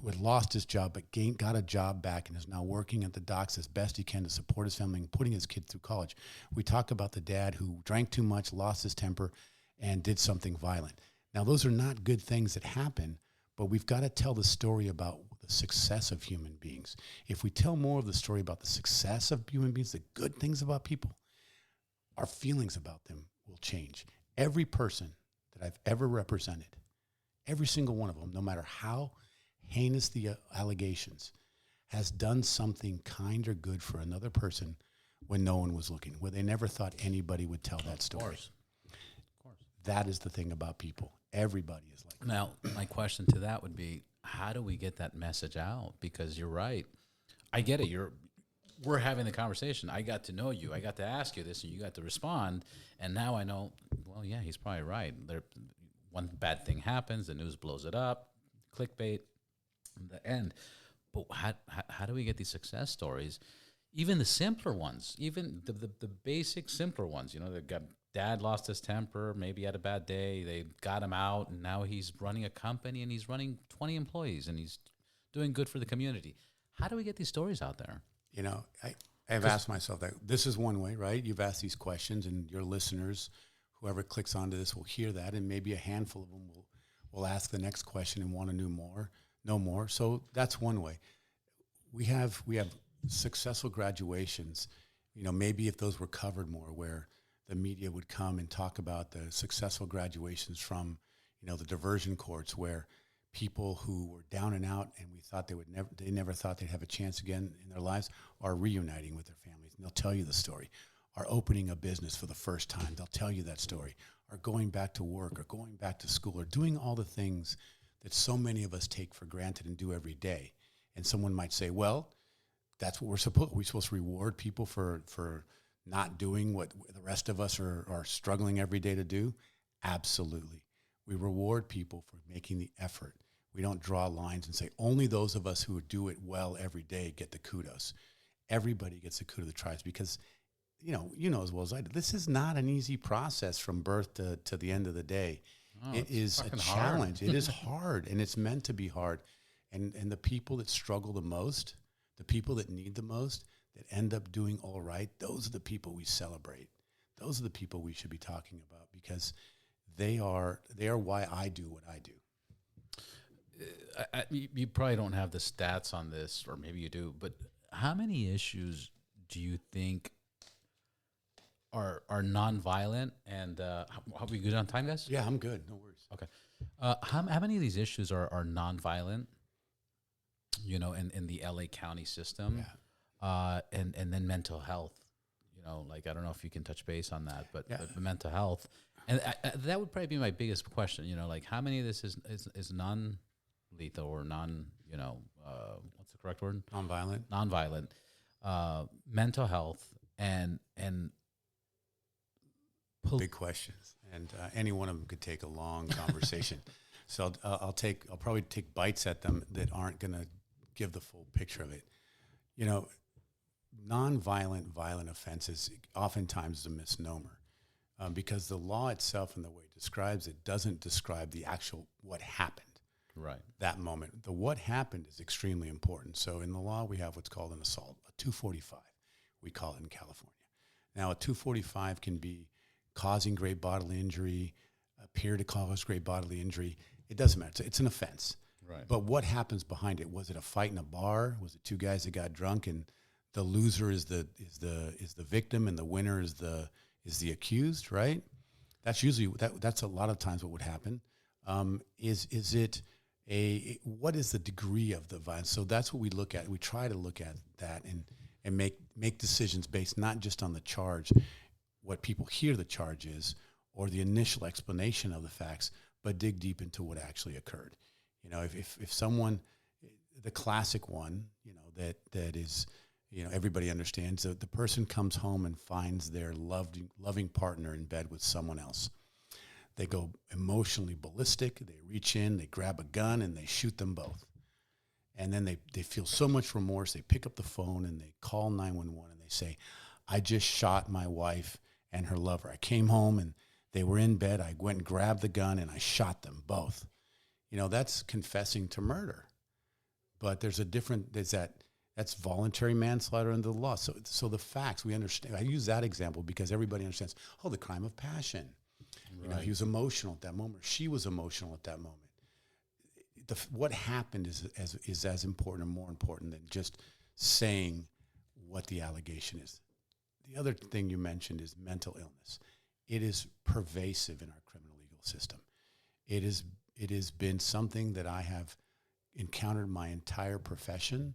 had lost his job but got a job back and is now working at the docks as best he can to support his family and putting his kid through college. We talk about the dad who drank too much, lost his temper, and did something violent. Now, those are not good things that happen, but we've got to tell the story about the success of human beings. If we tell more of the story about the success of human beings, the good things about people, our feelings about them will change. Every person that I've ever represented, every single one of them, no matter how heinous the allegations, has done something kind or good for another person when no one was looking, where they never thought anybody would tell that story. Of course. That is the thing about people. Everybody is like that. Now, my question to that would be, how do we get that message out? Because you're right. I get it. We're having the conversation. I got to know you. I got to ask you this, and you got to respond. And now I know, well, yeah, he's probably right. One bad thing happens, the news blows it up, clickbait, the end. But how do we get these success stories? Even the simpler ones, even the basic simpler ones, dad lost his temper, maybe had a bad day, they got him out, and now he's running a company and he's running 20 employees and he's doing good for the community. How do we get these stories out there? I've asked myself that. This is one way, right? You've asked these questions, and your listeners, whoever clicks onto this, will hear that, and maybe a handful of them will ask the next question and want to know more. So that's one way. We have successful graduations. Maybe if those were covered more, where the media would come and talk about the successful graduations from, the diversion courts, where people who were down and out and we thought they never thought they'd have a chance again in their lives, are reuniting with their families. And they'll tell you the story. Are opening a business for the first time. They'll tell you that story. Are going back to work, or going back to school, or doing all the things that so many of us take for granted and do every day. And someone might say, well, that's what we're supposed to reward people for not doing what the rest of us are struggling every day to do? Absolutely. We reward people for making the effort. We don't draw lines and say only those of us who do it well every day get the kudos. Everybody gets the kudos that tries, because you know as well as I do, this is not an easy process from birth to the end of the day. It is a challenge. It is hard, and it's meant to be hard. And the people that struggle the most, the people that need the most, that end up doing all right, those are the people we celebrate. Those are the people we should be talking about, because they are why I do what I do. You probably don't have the stats on this, or maybe you do, but how many issues do you think are nonviolent? And are we good on time, guys? Yeah, I'm good. No worries. Okay. How many of these issues are nonviolent, in the LA County system? Yeah. And then mental health, I don't know if you can touch base on that, but, Yeah. but the mental health. And that would probably be my biggest question, how many of this is non-lethal or what's the correct word? Nonviolent. Nonviolent, mental health and big questions, and any one of them could take a long conversation. So I'll probably take bites at them that aren't going to give the full picture of it. Nonviolent, violent offenses oftentimes is a misnomer, because the law itself and the way it describes it doesn't describe the actual what happened. Right. That moment. The what happened is extremely important. So in the law, we have what's called an assault, a 245, we call it in California. Now, a 245 can be causing great bodily injury, appear to cause great bodily injury. It doesn't matter. It's an offense. Right. But what happens behind it? Was it a fight in a bar? Was it two guys that got drunk and the loser is the victim and the winner is the accused, right? That's usually that's a lot of times what would happen. Is it what is the degree of the violence? So that's what we look at. We try to look at that and make decisions based not just on the charge, what people hear the charge is, or the initial explanation of the facts, but dig deep into what actually occurred. If someone, the classic one, that is, everybody understands that the person comes home and finds their loving partner in bed with someone else. They go emotionally ballistic. They reach in, they grab a gun, and they shoot them both. And then they feel so much remorse. They pick up the phone and they call 911 and they say, I just shot my wife and her lover. I came home and they were in bed. I went and grabbed the gun and I shot them both. That's confessing to murder. But that's voluntary manslaughter under the law. So the facts, we understand. I use that example because everybody understands, the crime of passion. Right. He was emotional at that moment. She was emotional at that moment. what happened is as important or more important than just saying what the allegation is. The other thing you mentioned is mental illness. It is pervasive in our criminal legal system. It has been something that I have encountered my entire profession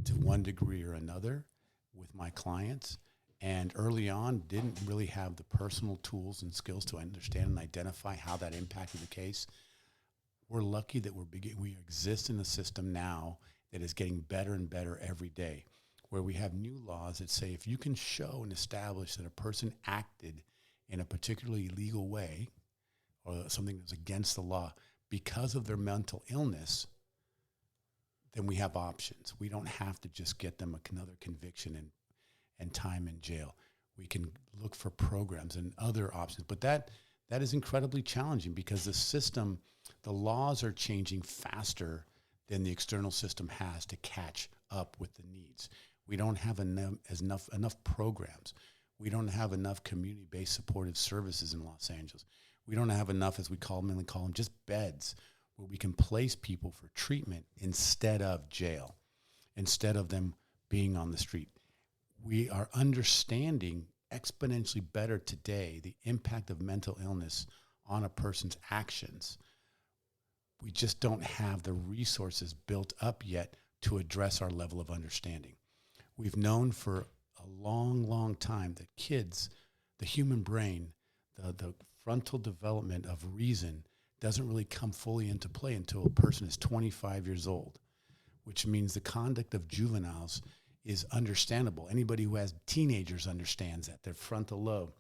to one degree or another with my clients. And early on, didn't really have the personal tools and skills to understand and identify how that impacted the case. We're lucky that we exist in a system now that is getting better and better every day, where we have new laws that say if you can show and establish that a person acted in a particularly illegal way or something that's against the law because of their mental illness, then we have options. We don't have to just get them another conviction and time in jail. We can look for programs and other options. But that is incredibly challenging because the laws are changing faster than the external system has to catch up with the needs. We don't have enough programs. We don't have enough community-based supportive services in Los Angeles. We don't have enough, as we call them, just beds where we can place people for treatment instead of jail, instead of them being on the street. We are understanding exponentially better today the impact of mental illness on a person's actions. We just don't have the resources built up yet to address our level of understanding. We've known for a long, long time that kids, the human brain, the frontal development of reason doesn't really come fully into play until a person is 25 years old, which means the conduct of juveniles is understandable. Anybody who has teenagers understands that their frontal lobe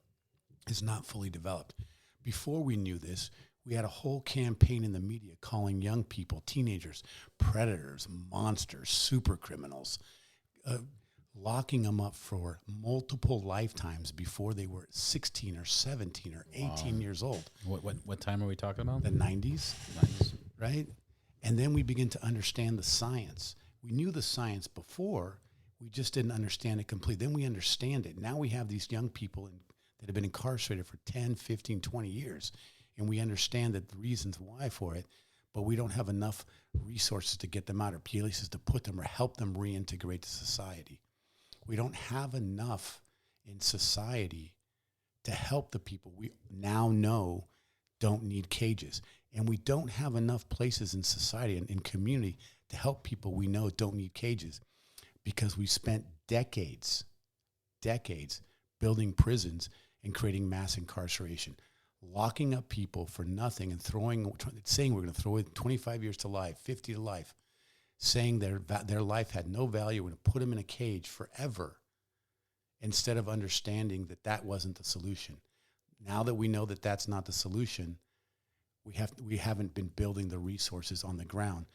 is not fully developed. Before we knew this, we had a whole campaign in the media calling young people, teenagers, predators, monsters, super criminals, locking them up for multiple lifetimes before they were 16 or 17 or 18 years old. What time are we talking about? The 90s. 90s. Right? And then we begin to understand the science. We knew the science before, we just didn't understand it completely. Then we understand it. Now we have these young people that have been incarcerated for 10, 15, 20 years, and we understand the reasons why for it, but we don't have enough resources to get them out or places to put them or help them reintegrate to society. We don't have enough in society to help the people we now know don't need cages. And we don't have enough places in society and in community to help people we know don't need cages because we spent decades building prisons and creating mass incarceration, locking up people for nothing and saying we're going to throw in 25 years to life, 50 to life, saying their life had no value, we're going to put them in a cage forever, instead of understanding that wasn't the solution. Now that we know that that's not the solution, we haven't been building the resources on the ground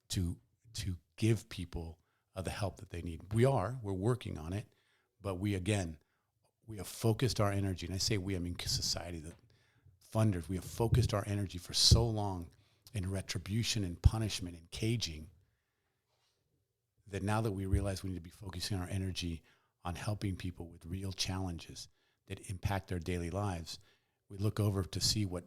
to give people the help that they need. We're working on it, but we have focused our energy, and I say we, I mean society, the funders, we have focused our energy for so long in retribution and punishment and caging that now that we realize we need to be focusing our energy on helping people with real challenges that impact their daily lives, we look over to see what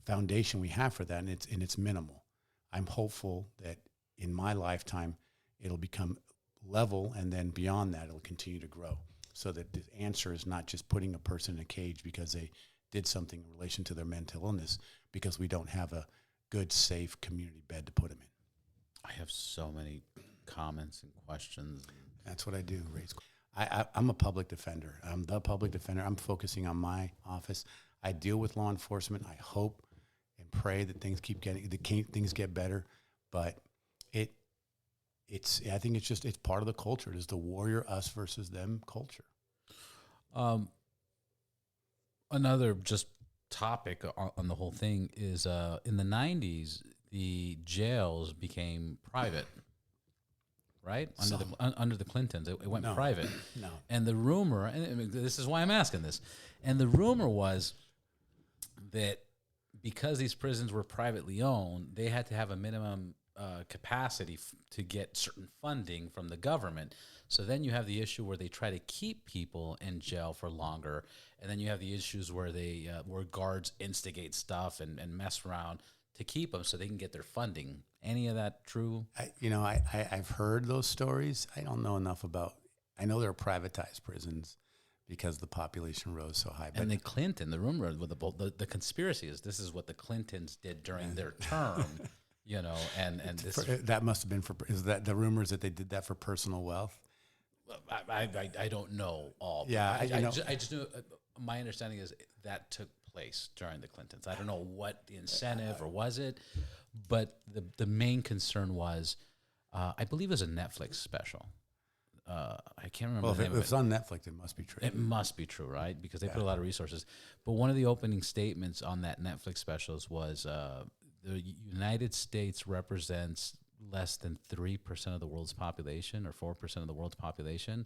foundation we have for that, and it's minimal. I'm hopeful that in my lifetime it'll become level, and then beyond that it'll continue to grow, so that the answer is not just putting a person in a cage because they did something in relation to their mental illness, because we don't have a good, safe community bed to put them in. I have so many comments and questions. That's what I do, raise. I'm a public defender. I'm the public defender. I'm focusing on my office. I deal with law enforcement. I hope and pray that things things get better, but I think it's part of the culture. It is the warrior us versus them culture. Another just topic on the whole thing is in the 90s, the jails became private, right? Under the Clintons, it went private. No. And the rumor, and I mean, this is why I'm asking this, and the rumor was that because these prisons were privately owned, they had to have a minimum capacity to get certain funding from the government. So then you have the issue where they try to keep people in jail for longer, and then you have the issues where where guards instigate stuff and mess around to keep them so they can get their funding. Any of that true? I've heard those stories. I don't know enough about. I know there are privatized prisons because the population rose so high. But And the rumor with the conspiracy is this is what the Clintons did during their term, and this that must have been is that the rumors that they did that for personal wealth? I don't know all. Yeah, I just know my understanding is that took place during the Clintons. I don't know what the incentive or was it, but the main concern was, I believe it was a Netflix special. I can't remember. Well, the name if it's on Netflix, it must be true. It must be true, right? Because they put a lot of resources. But one of the opening statements on that Netflix specials was the United States represents less than 3% of the world's population or 4% of the world's population,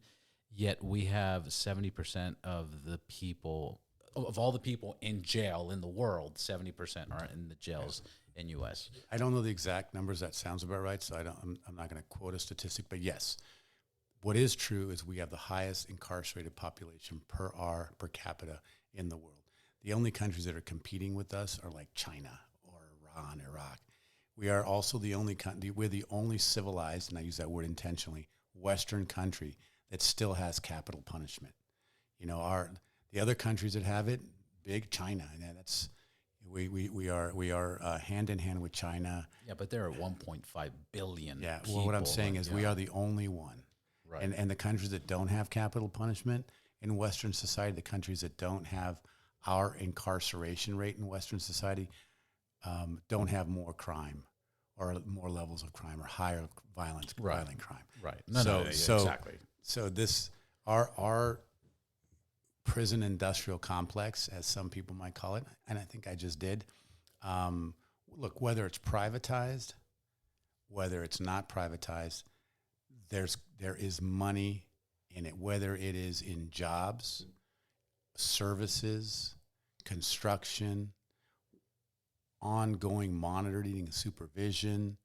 yet we have 70% of the people, of all the people in jail in the world, 70% are in the jails in U.S. I don't know the exact numbers. That sounds about right, so I'm not going to quote a statistic, but yes. What is true is we have the highest incarcerated population per capita in the world. The only countries that are competing with us are like China or Iran, Iraq. We are also the only country, we're the only civilized, and I use that word intentionally, Western country that still has capital punishment. The other countries that have it, big China, and that's we are hand in hand with China. Yeah, but there are 1.5 billion. Yeah, people, well, what I'm saying is we are the only one. Right. And the countries that don't have capital punishment in Western society, the countries that don't have our incarceration rate in Western society, don't have more crime or more levels of crime or higher violent crime. Right. Exactly. So this our prison industrial complex, as some people might call it, and I think I just did. Look, whether it's privatized, whether it's not privatized, there is money in it, whether it is in jobs, services, construction, ongoing monitoring and supervision,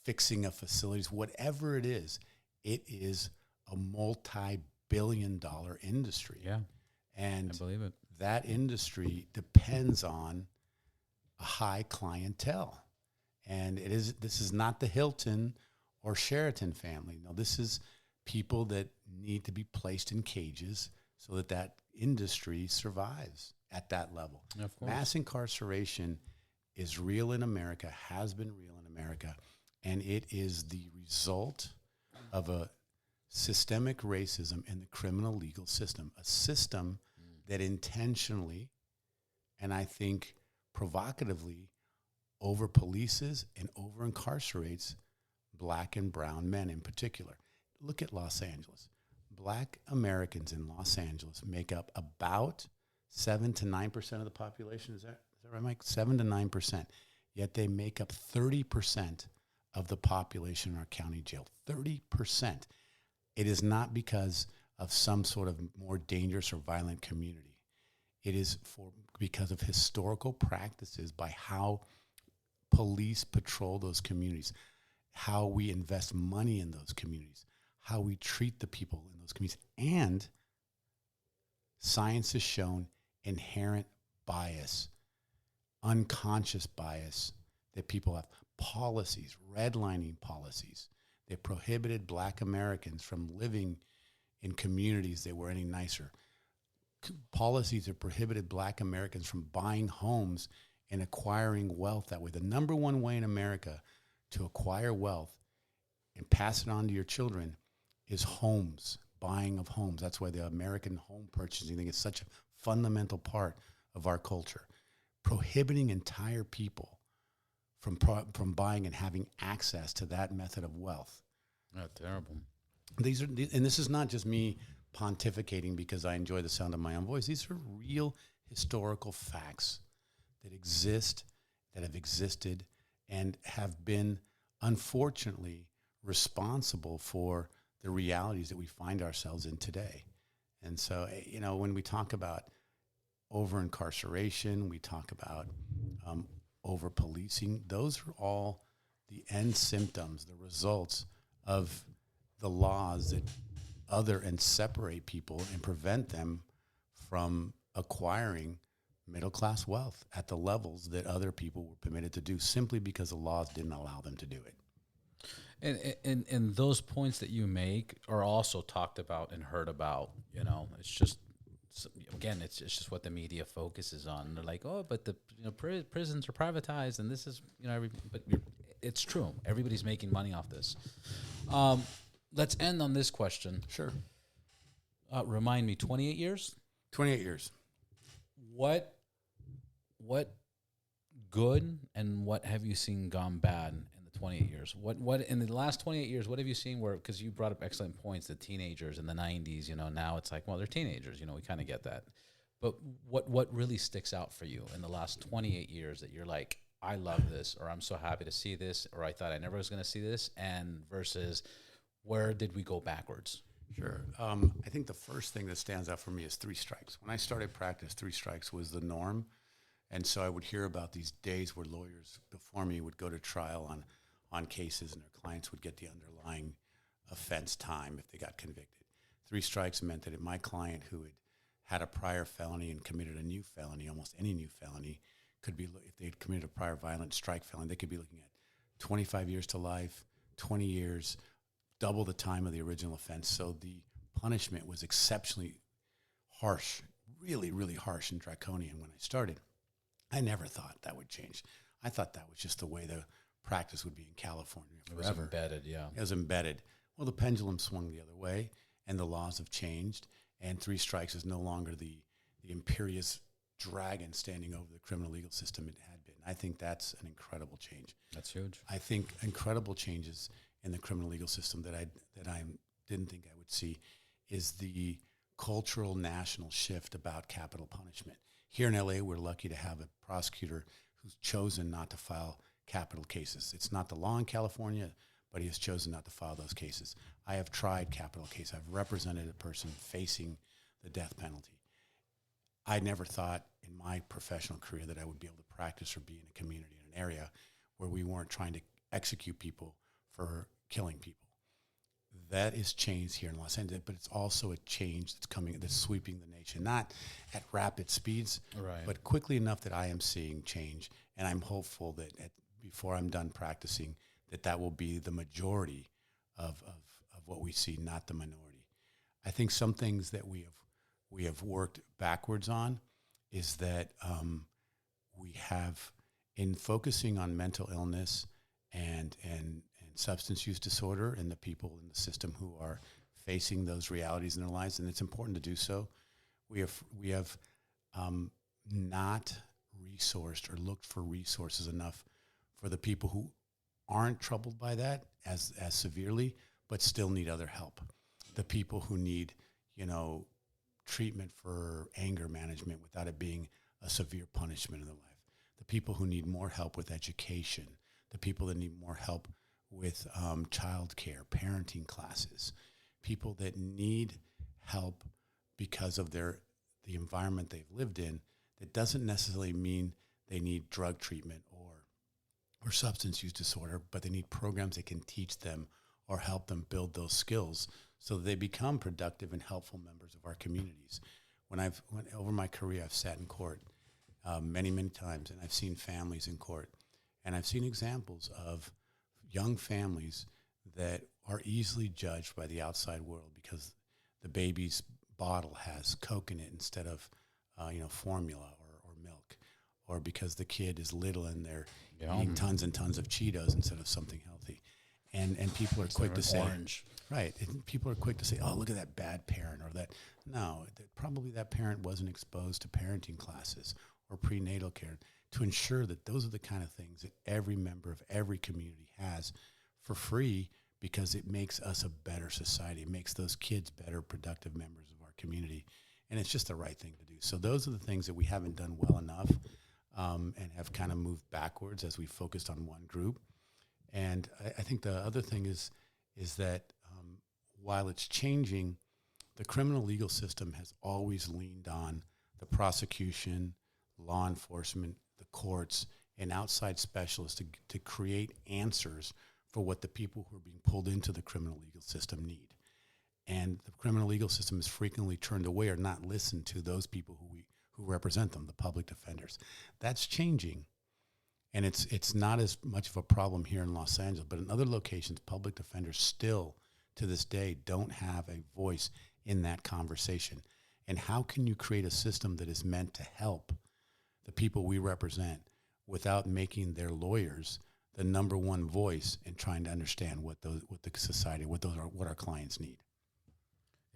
fixing of facilities, whatever it is a multi-billion-dollar industry. Yeah, and I believe it. That industry depends on a high clientele, and this is not the Hilton or Sheraton family. No, this is people that need to be placed in cages so that industry survives at that level. Of course. Mass incarceration is real in America, has been real in America, and it is the result of a systemic racism in the criminal legal system, a system that intentionally, and I think provocatively, over-polices and over-incarcerates Black and brown men in particular. Look at Los Angeles. Black Americans in Los Angeles make up about 7 to 9% of the population. Is that right, Mike? 7 to 9%. Yet they make up 30% of the population in our county jail. 30%. It is not because of some sort of more dangerous or violent community. It is because of historical practices by how police patrol those communities, how we invest money in those communities, how we treat the people in those communities. And science has shown inherent bias, unconscious bias that people have. Policies, redlining policies that prohibited Black Americans from living in communities that were any nicer. Policies that prohibited Black Americans from buying homes and acquiring wealth that way. The number one way in America to acquire wealth and pass it on to your children is homes, buying of homes. That's why the American home purchasing thing is such a fundamental part of our culture. Prohibiting entire people from buying and having access to that method of wealth. Oh, terrible. And this is not just me pontificating because I enjoy the sound of my own voice. These are real historical facts that exist, that have existed, and have been, unfortunately, responsible for the realities that we find ourselves in today. And so, when we talk about over-incarceration, we talk about over-policing, those are all the end symptoms, the results of the laws that other and separate people and prevent them from acquiring middle-class wealth at the levels that other people were permitted to do simply because the laws didn't allow them to do it. And those points that you make are also talked about and heard about. It's just, again, it's just what the media focuses on. They're like, oh, but the prisons are privatized, and this is but it's true. Everybody's making money off this. Let's end on this question. Sure. Remind me, 28 years? 28 years. What good and what have you seen gone bad in the 28 years? What in the last 28 years, what have you seen where, because you brought up excellent points, the teenagers in the 90s, now it's like, well, they're teenagers, we kind of get that. But what really sticks out for you in the last 28 years that you're like, I love this, or I'm so happy to see this, or I thought I never was going to see this, and versus where did we go backwards? Sure. I think the first thing that stands out for me is 3 strikes. When I started practice, 3 strikes was the norm. And so I would hear about these days where lawyers before me would go to trial on cases and their clients would get the underlying offense time if they got convicted. 3 strikes meant that if my client who had a prior felony and committed a new felony, almost any new felony, could be, if they had committed a prior violent strike felony, they could be looking at 25 years to life, 20 years, double the time of the original offense. So the punishment was exceptionally harsh, really, really harsh and draconian when I started. I never thought that would change. I thought that was just the way the practice would be in California forever. It was embedded, yeah. It was embedded. Well, the pendulum swung the other way, and the laws have changed, and 3 strikes is no longer the imperious dragon standing over the criminal legal system it had been. I think that's an incredible change. That's huge. I think incredible changes in the criminal legal system that I didn't think I would see is the cultural national shift about capital punishment. Here in LA, we're lucky to have a prosecutor who's chosen not to file capital cases. It's not the law in California, but he has chosen not to file those cases. I have tried capital cases. I've represented a person facing the death penalty. I never thought in my professional career that I would be able to practice or be in a community, in an area where we weren't trying to execute people for killing people. That is changed here in Los Angeles, but it's also a change that's sweeping the nation, not at rapid speeds, right, but quickly enough that I am seeing change. And I'm hopeful that before I'm done practicing, that will be the majority of what we see, not the minority. I think some things that we have worked backwards on is that we have, in focusing on mental illness and substance use disorder and the people in the system who are facing those realities in their lives, and it's important to do so, we have not resourced or looked for resources enough for the people who aren't troubled by that as severely, but still need other help. The people who need, treatment for anger management without it being a severe punishment in their life. The people who need more help with education. The people that need more help with child care, parenting classes. People that need help because of the environment they've lived in. That doesn't necessarily mean they need drug treatment or substance use disorder, but they need programs that can teach them or help them build those skills so that they become productive and helpful members of our communities. Over my career, I've sat in court many, many times, and I've seen families in court, and I've seen examples of young families that are easily judged by the outside world because the baby's bottle has Coke in it instead of formula or milk, or because the kid is little and they're eating tons and tons of Cheetos instead of something healthy. And people are quick to say, orange. Right, and people are quick to say, oh, look at that bad parent, or that. No, probably that parent wasn't exposed to parenting classes or prenatal care to ensure that those are the kind of things that every member of every community has for free, because it makes us a better society. It makes those kids better, productive members of our community, and it's just the right thing to do. So those are the things that we haven't done well enough and have kind of moved backwards as we focused on one group. And I think the other thing is that while it's changing, the criminal legal system has always leaned on the prosecution, law enforcement, the courts, and outside specialists to create answers for what the people who are being pulled into the criminal legal system need. And the criminal legal system is frequently turned away or not listened to those people who who represent them, the public defenders. That's changing. And it's not as much of a problem here in Los Angeles, but in other locations, public defenders still, to this day, don't have a voice in that conversation. And how can you create a system that is meant to help the people we represent without making their lawyers the number one voice in trying to understand what the society, what our clients need?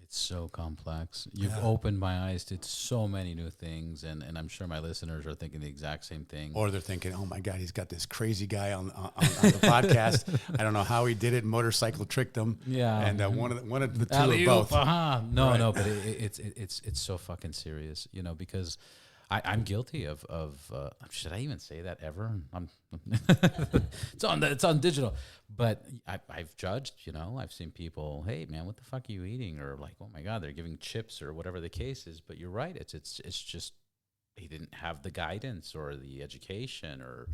It's so complex. You've opened my eyes to so many new things, and I'm sure my listeners are thinking the exact same thing. Or they're thinking, oh my God, he's got this crazy guy on the podcast. I don't know how he did it. Motorcycle tricked him. Yeah. And one of the two or both. No, Right. no, but it's so fucking serious, because I'm guilty of should I even say that ever? It's on digital, but I've judged. I've seen people. Hey, man, what the fuck are you eating? Or like, oh my God, they're giving chips or whatever the case is. But you're right. It's just they didn't have the guidance or the education or,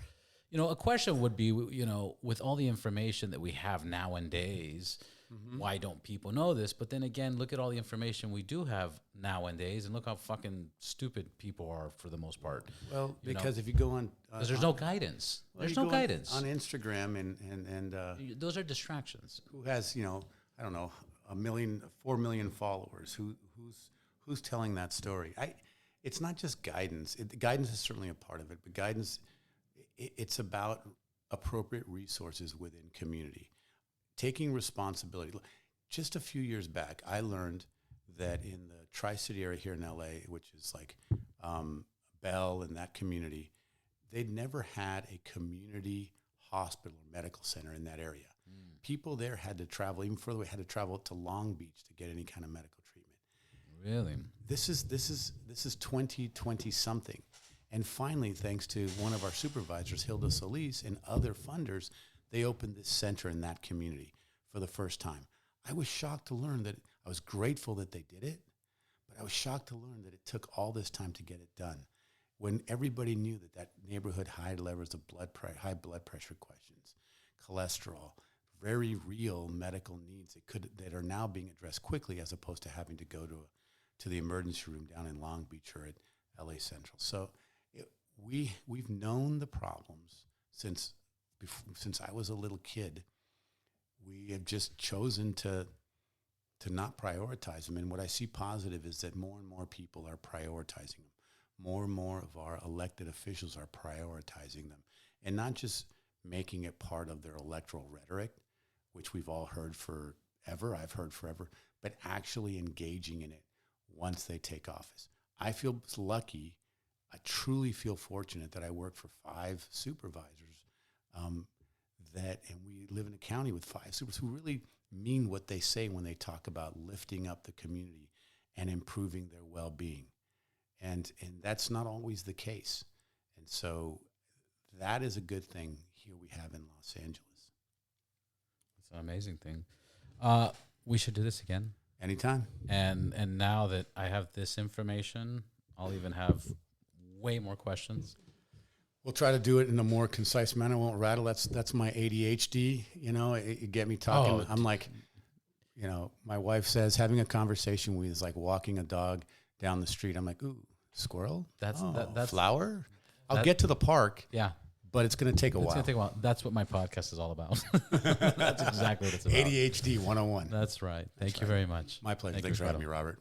a question would be, with all the information that we have nowadays. Why don't people know this? But then again, look at all the information we do have nowadays, and look how fucking stupid people are for the most part. Well, because if you go on, because there's no guidance. There's no guidance on Instagram, and those are distractions. who has I don't know 4 million followers? Who's telling that story? It's not just guidance. Guidance is certainly a part of it, but guidance it's about appropriate resources within community. Taking responsibility. Just a few years back, I learned that in the Tri-City area here in LA, which is like Bell and that community, they'd never had a community hospital or medical center in that area. People there had to travel even further. Had to travel to Long Beach to get any kind of medical treatment. Really? This is 2020 something, and finally, thanks to one of our supervisors, Hilda Solis, and other funders, they opened this center in that community for the first time. I was shocked to learn that. I was grateful that they did it, but I was shocked to learn that it took all this time to get it done. When everybody knew that neighborhood high levels of high blood pressure questions, cholesterol, very real medical needs that are now being addressed quickly, as opposed to having to go to the emergency room down in Long Beach or at LA Central. So we've known the problems since I was a little kid. We have just chosen to not prioritize them. And what I see positive is that more and more people are prioritizing them. More and more of our elected officials are prioritizing them, and not just making it part of their electoral rhetoric, which we've all heard forever, I've heard forever, but actually engaging in it once they take office. I feel lucky. I truly feel fortunate that I work for 5 supervisors and we live in a county with 5 supervisors who really mean what they say when they talk about lifting up the community and improving their well-being. And that's not always the case. And so that is a good thing here we have in Los Angeles. It's an amazing thing. We should do this again. Anytime. And now that I have this information, I'll even have way more questions. We'll try to do it in a more concise manner. I won't rattle. That's my ADHD. It get me talking. I'm like, my wife says having a conversation with is like walking a dog down the street. I'm like, ooh, squirrel? That's flower? I'll get to the park. Yeah. But it's going to take a while. It's going to take a while. That's what my podcast is all about. That's exactly what it's about. ADHD 101. That's right. Thank you very much. My pleasure. Thanks for having me, Robert.